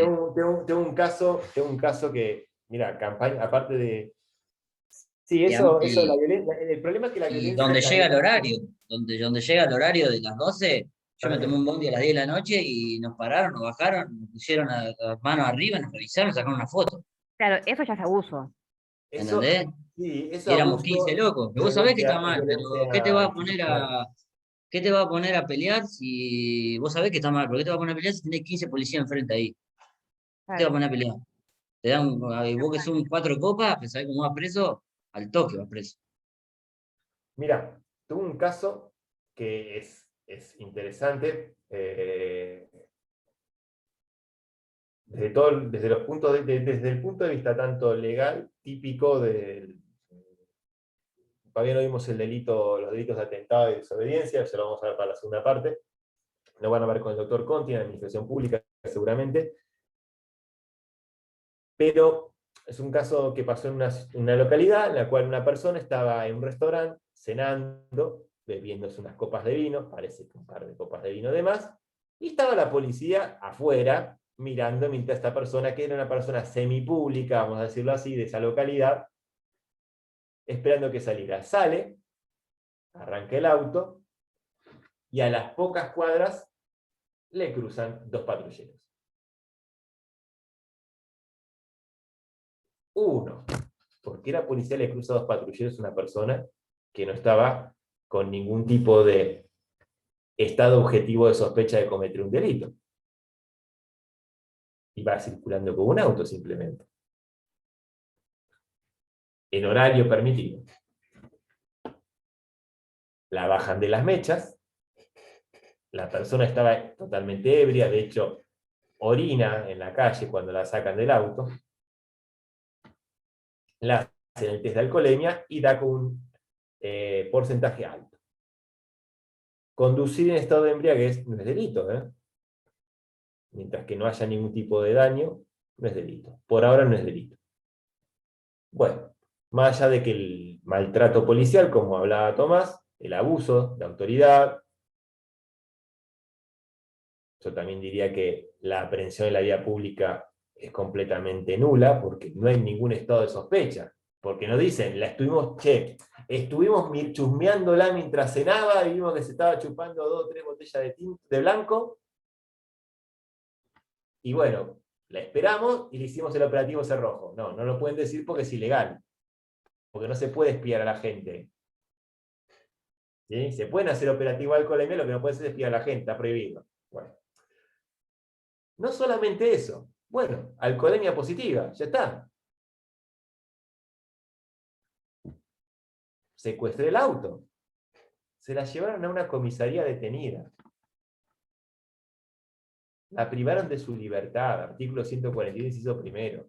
tengo un caso que, mira, campaña, aparte de. Sí, Y, am- eso, la y- violencia. El problema es que la y violencia. donde La llega el violencia- horario, donde llega el horario de las 12, yo me tomé un bondi a las 10 de la noche y nos pararon, nos bajaron, nos pusieron las manos arriba, nos revisaron, sacaron una foto. Claro, eso ya es abuso. Eso, ¿Entendés? sí, Y eso éramos abuso, 15 locos. Que vos sabés que está violencia, es mal, pero violencia institucional. ¿qué te va a poner a pelear si vos sabés que está mal? ¿Pero qué te va a poner a pelear si tenés 15 policías enfrente ahí? ¿Qué te va a Claro. poner a pelear? Te dan, vos que son 4 copas, que sabés cómo vas preso, al toque vas preso. Mira, tuve un caso que es interesante. Desde el punto de vista tanto legal, típico del. Todavía no vimos los delitos de atentado y desobediencia, eso lo vamos a ver para la segunda parte. Lo van a ver con el doctor Conti en la administración pública, seguramente. Pero es un caso que pasó en una localidad en la cual una persona estaba en un restaurante cenando, bebiéndose unas copas de vino, parece que un par de copas de vino de más, y estaba la policía afuera mirando mientras esta persona, que era una persona semipública, vamos a decirlo así, de esa localidad, esperando que saliera. Sale, arranca el auto, y a las pocas cuadras le cruzan 2 patrulleros. Uno, porque la policía le cruza 2 patrulleros a una persona que no estaba con ningún tipo de estado objetivo de sospecha de cometer un delito. Iba circulando con un auto simplemente. En horario permitido. La bajan de las mechas. La persona estaba totalmente ebria, de hecho, orina en la calle cuando la sacan del auto. La hacen el test de alcoholemia y da con un porcentaje alto. Conducir en estado de embriaguez no es delito, ¿eh? Mientras que no haya ningún tipo de daño, no es delito. Por ahora no es delito. Bueno, más allá de que el maltrato policial, como hablaba Tomás, el abuso de autoridad, yo también diría que la aprehensión en la vía pública es completamente nula, porque no hay ningún estado de sospecha. Porque nos dicen, estuvimos chusmeándola mientras cenaba y vimos que se estaba chupando 2 o 3 botellas de blanco, y bueno, la esperamos y le hicimos el operativo cerrojo. No, no lo pueden decir porque es ilegal. Porque no se puede espiar a la gente. ¿Sí? Se pueden hacer operativo alcoholemia, lo que no puede ser es espiar a la gente, está prohibido. Bueno. No solamente eso. Bueno, alcoholemia positiva, ya está. Secuestré el auto. Se la llevaron a una comisaría detenida. La privaron de su libertad, artículo 142, inciso primero.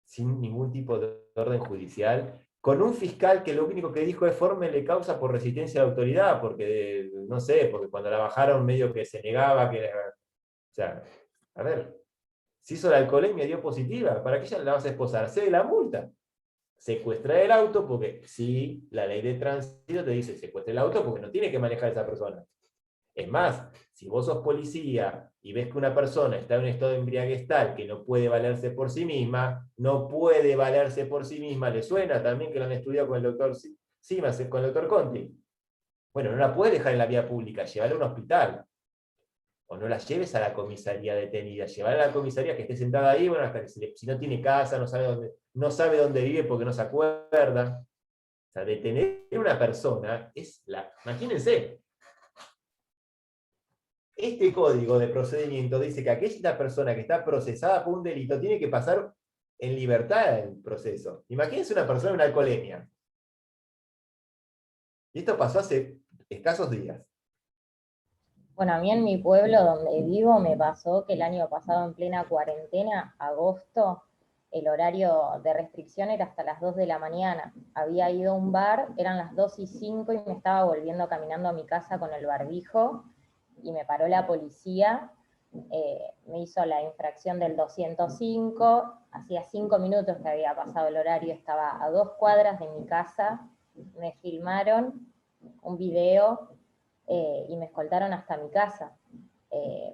Sin ningún tipo de orden judicial, con un fiscal que lo único que dijo es fórmele causa por resistencia a la autoridad, porque, no sé, porque cuando la bajaron medio que se negaba, o sea, a ver, si hizo la alcoholemia dio positiva, ¿para qué ya la vas a esposar? Cede la multa. Secuestra el auto, porque sí, la ley de tránsito te dice secuestra el auto porque no tiene que manejar a esa persona. Es más, si vos sos policía y ves que una persona está en un estado de embriaguez tal que no puede valerse por sí misma, ¿le suena también que lo han estudiado con el doctor Simas, con el doctor Conti? Bueno, no la puedes dejar en la vía pública, llévala a un hospital. O no la lleves a la comisaría detenida, llevarla a la comisaría que esté sentada ahí, bueno, hasta que si no tiene casa, no sabe dónde vive porque no se acuerda. O sea, detener a una persona imagínense, este código de procedimiento dice que aquella persona que está procesada por un delito tiene que pasar en libertad el proceso. Imagínense una persona en una alcoholemia. Y esto pasó hace escasos días. Bueno, a mí en mi pueblo donde vivo me pasó que el año pasado en plena cuarentena, agosto, el horario de restricción era hasta las 2 de la mañana. Había ido a un bar, eran las 2:05 y me estaba volviendo caminando a mi casa con el barbijo y me paró la policía, me hizo la infracción del 205, hacía 5 minutos que había pasado el horario, estaba a 2 cuadras de mi casa, me filmaron un video y me escoltaron hasta mi casa.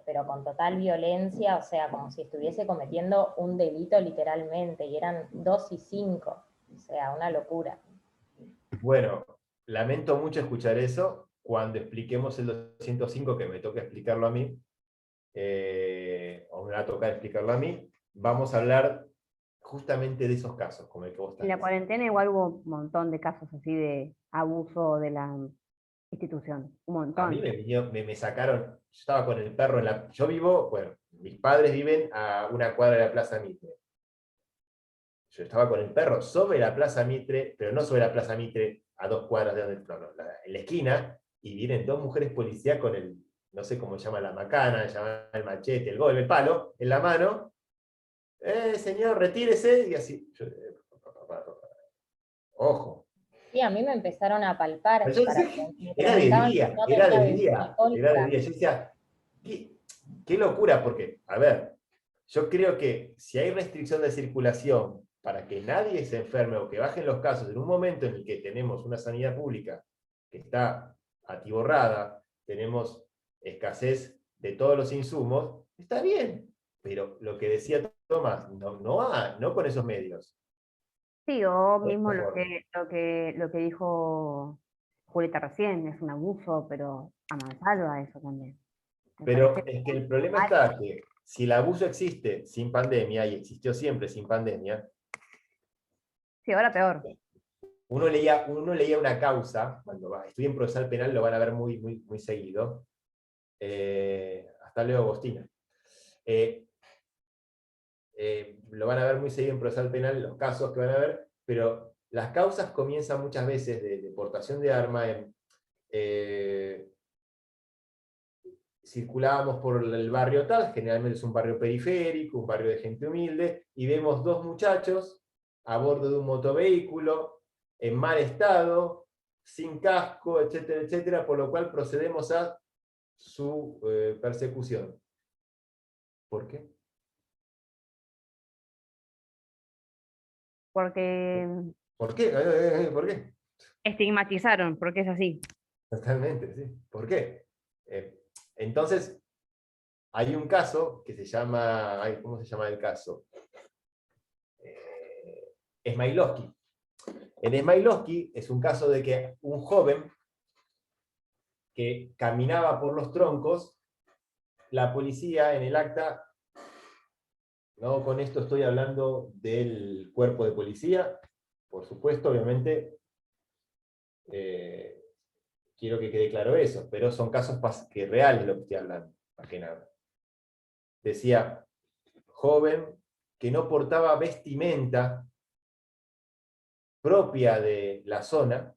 Pero con total violencia, o sea, como si estuviese cometiendo un delito literalmente, y eran 2:05, o sea, una locura. Bueno, lamento mucho escuchar eso. Cuando expliquemos el 205, que me toca explicarlo a mí, o me va a tocar explicarlo a mí, vamos a hablar justamente de esos casos, como el que vos estás En la diciendo. cuarentena igual hubo un montón de casos así de abuso de la institución, un A mí montón. me sacaron, yo estaba con el perro en la... Yo vivo, bueno, mis padres viven a una cuadra de la Plaza Mitre. Yo estaba con el perro sobre la Plaza Mitre, pero no sobre la Plaza Mitre a 2 cuadras de donde, en la esquina, y vienen 2 mujeres policías con el, no sé cómo se llama, la macana, se llama el machete, el golpe, el palo, en la mano. Señor, retírese, y así. Ojo. Sí, a mí me empezaron a palpar, Pero yo para decía, que me era de preguntaban si día, no era tenía de bebida día, era de alcohólica. día. Yo decía, qué locura, porque, a ver, yo creo que si hay restricción de circulación para que nadie se enferme o que bajen los casos en un momento en el que tenemos una sanidad pública que está atiborrada, tenemos escasez de todos los insumos, está bien. Pero lo que decía Tomás, no con esos medios. Sí, o De mismo esta forma. lo que dijo Julieta recién, es un abuso, pero a mansalva eso también. Me Pero parece es que el problema mal. está que si el abuso existe sin pandemia, y existió siempre sin pandemia, Sí, ahora peor. uno leía una causa, cuando estudien procesal penal lo van a ver muy, muy, muy seguido. Hasta Leo Agostina. Lo van a ver muy seguido en procesal penal, los casos que van a ver, pero las causas comienzan muchas veces de deportación de arma en... circulábamos por el barrio tal, generalmente es un barrio periférico, un barrio de gente humilde, y vemos 2 muchachos a bordo de un motovehículo, en mal estado, sin casco, etcétera, etcétera, por lo cual procedemos a su persecución. ¿Por qué? Porque ¿Por qué? ¿Por qué? estigmatizaron, porque es así. Totalmente, sí. ¿Por qué? Entonces, hay un caso que se llama, ¿cómo se llama el caso? Smailovsky. En Smailovsky es un caso de que un joven que caminaba por los troncos, la policía en el acta, no con esto estoy hablando del cuerpo de policía, por supuesto, obviamente, quiero que quede claro eso, pero son casos que reales lo que estoy hablando, más que nada. Decía, joven que no portaba vestimenta propia de la zona,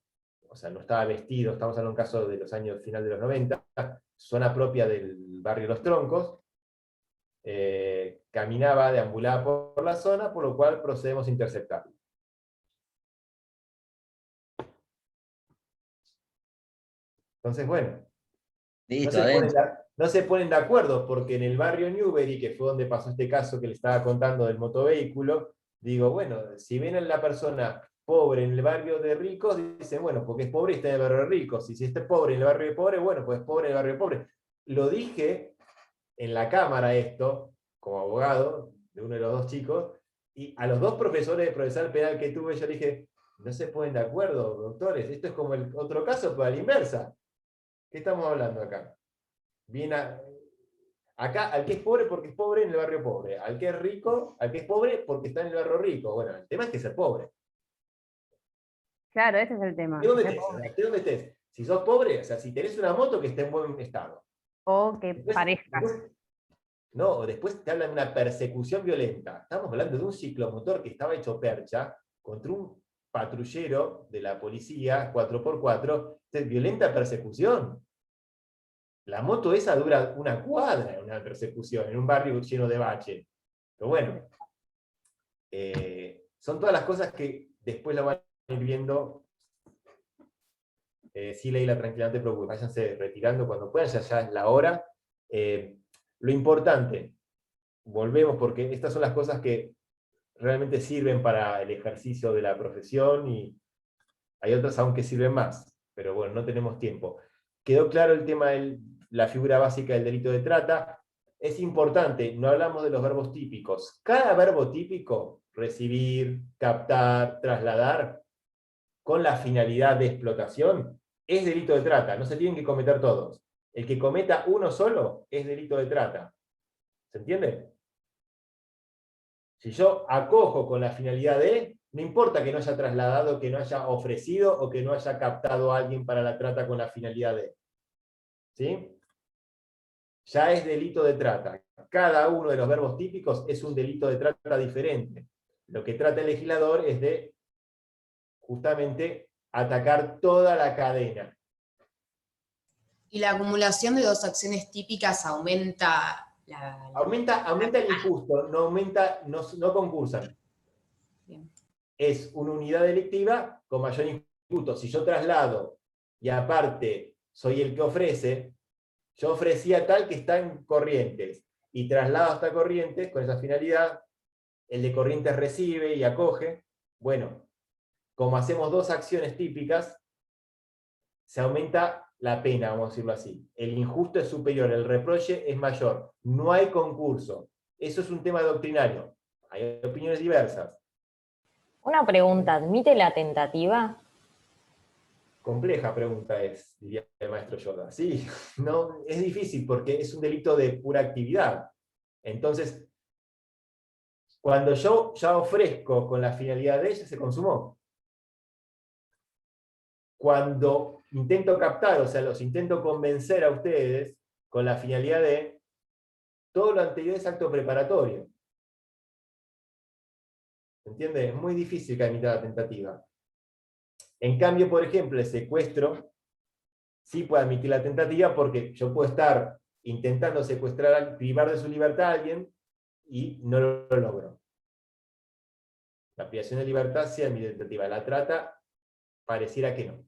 o sea, no estaba vestido, estamos hablando de un caso de los años final de los 90, zona propia del barrio Los Troncos, caminaba, deambulaba por la zona, por lo cual procedemos a interceptarlo. Entonces, bueno, Listo, adentro. no se ponen de acuerdo, porque en el barrio Newbery, que fue donde pasó este caso que le estaba contando del motovehículo, digo, bueno, si ven a la persona pobre en el barrio de ricos, dicen, bueno, porque es pobre y está en el barrio de ricos, y si está pobre en el barrio de pobre, bueno, pues pobre en el barrio de pobre. Lo dije en la cámara esto, como abogado de uno de los 2 chicos, y a los 2 profesores de procesal penal que tuve, yo dije, no se ponen de acuerdo, doctores, esto es como el otro caso, pero a la inversa. ¿Qué estamos hablando acá? Acá, al que es pobre porque es pobre en el barrio pobre, al que es rico, al que es pobre porque está en el barrio rico. Bueno, el tema es que ser pobre. Claro, ese es el tema. ¿De dónde Ser estés? pobre. ¿De dónde estés? Si sos pobre, o sea, si tenés una moto que esté en buen estado. O que Después, parezca. después, No, después te hablan de una persecución violenta. Estamos hablando de un ciclomotor que estaba hecho percha contra un patrullero de la policía 4x4. Es violenta persecución. La moto esa dura una cuadra en una persecución, en un barrio lleno de bache. Pero bueno, son todas las cosas que después lo van a ir viendo. Sí, Leila, tranquila, no te preocupes, váyanse retirando cuando puedan, ya es la hora. Lo importante, volvemos, porque estas son las cosas que realmente sirven para el ejercicio de la profesión, y hay otras aún que sirven más, pero bueno, no tenemos tiempo. Quedó claro el tema de la figura básica del delito de trata. Es importante, no hablamos de los verbos típicos. Cada verbo típico, recibir, captar, trasladar, con la finalidad de explotación, es delito de trata. No se tienen que cometer todos. El que cometa uno solo es delito de trata. ¿Se entiende? Si yo acojo con la finalidad de, no importa que no haya trasladado, que no haya ofrecido o que no haya captado a alguien para la trata con la finalidad de. ¿Sí? Ya es delito de trata. Cada uno de los verbos típicos es un delito de trata diferente. Lo que trata el legislador es de justamente atacar toda la cadena. Y la acumulación de dos acciones típicas aumenta Aumenta el injusto, no concursan. Bien. Es una unidad delictiva con mayor injusto. Si yo traslado y aparte soy el que ofrece, yo ofrecía tal que está en Corrientes y traslado hasta Corrientes con esa finalidad, el de Corrientes recibe y acoge. Bueno, como hacemos dos acciones típicas, se aumenta la pena, vamos a decirlo así. El injusto es superior, el reproche es mayor. No hay concurso. Eso es un tema doctrinario. Hay opiniones diversas. Una pregunta, ¿admite la tentativa? Compleja pregunta es, diría el maestro Yoda. Sí, no, es difícil porque es un delito de pura actividad. Entonces, cuando yo ya ofrezco con la finalidad de ella, se consumó. Cuando intento captar, o sea, los intento convencer a ustedes con la finalidad de, todo lo anterior es acto preparatorio. ¿Se entiende? Es muy difícil que admita la tentativa. En cambio, por ejemplo, el secuestro sí puede admitir la tentativa porque yo puedo estar intentando secuestrar, privar de su libertad a alguien y no lo logro. La privación de libertad sí admite tentativa. La trata pareciera que no.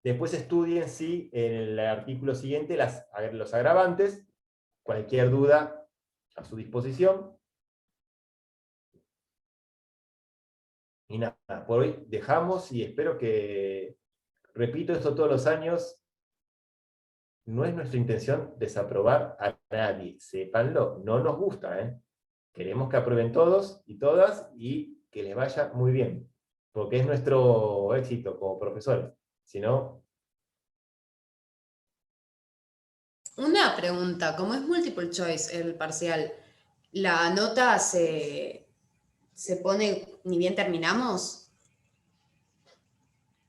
Después estudien, sí, en el artículo siguiente los agravantes. Cualquier duda a su disposición. Y nada, por hoy dejamos y espero que, repito esto todos los años, no es nuestra intención desaprobar a nadie, sépanlo, no nos gusta, ¿eh? Queremos que aprueben todos y todas y que les vaya muy bien, porque es nuestro éxito como profesores, si no... Una pregunta, como es multiple choice el parcial, ¿la nota se pone ni bien terminamos?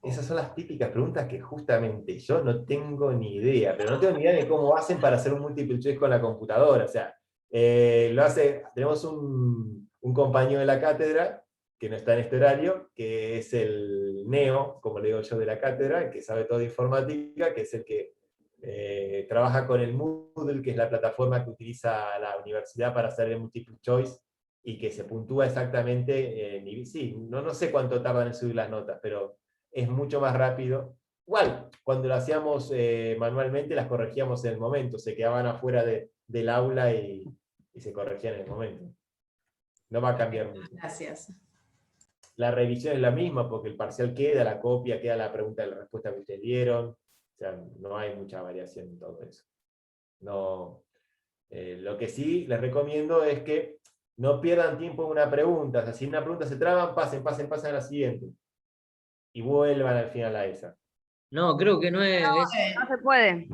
Esas son las típicas preguntas que justamente yo no tengo ni idea, pero no tengo ni idea de cómo hacen para hacer un multiple choice con la computadora. O sea, tenemos un compañero de la cátedra, que no está en este horario, que es el neo, como le digo yo, de la cátedra, que sabe todo de informática, que es el que trabaja con el Moodle, que es la plataforma que utiliza la universidad para hacer el multiple choice, y que se puntúa exactamente, sí, no sé cuánto tardan en subir las notas, pero es mucho más rápido. Igual, cuando lo hacíamos manualmente, las corregíamos en el momento, se quedaban afuera del aula y se corregían en el momento. No va a cambiar mucho. Gracias. La revisión es la misma, porque el parcial queda, la copia, queda la pregunta y la respuesta que ustedes dieron. O sea, no hay mucha variación en todo eso. No, lo que sí les recomiendo es que no pierdan tiempo en una pregunta. O sea, si una pregunta se traban, pasen a la siguiente. Y vuelvan al final a esa. No, creo que no es No se puede.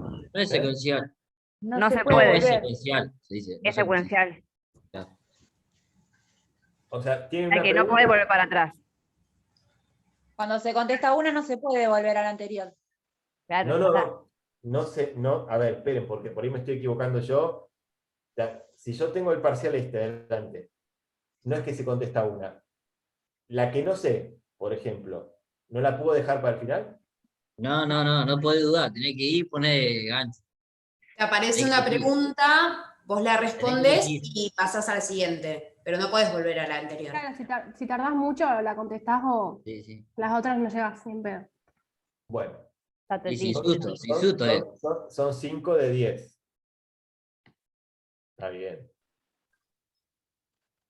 secuencial. No se No, puede. es secuencial, se dice. No Es secuencial. Claro. O sea, tienen Hay una que no pregunta. puede volver para atrás. Cuando se contesta una no se puede volver a la anterior. Claro, No, ya está. no sé, no, a ver, esperen, porque por ahí me estoy equivocando yo. Si yo tengo el parcial adelante, no es que se contesta una. La que no sé, por ejemplo, ¿no la puedo dejar para el final? No podés dudar, tenés que ir y poner gancho. Te aparece Tenés una que elegir. pregunta, vos la respondes elegir. y pasás al siguiente, pero no puedes volver a la anterior. Claro, si tardás mucho, la contestás o Sí. las otras no llegas sin pedo. Bueno, Ya te Y sin digo. susto, sin susto. son 5 de 10. Está bien.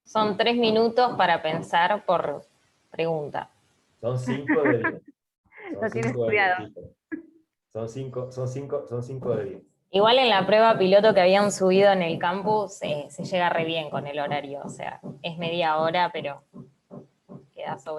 Son 3 minutos para pensar por pregunta. Son 5 de 10. Lo Son tienes 5 de 10, estudiado. chicos. Son 5 de 10. Igual en la prueba piloto que habían subido en el campus se llega re bien con el horario, o sea, es media hora, pero queda sobre.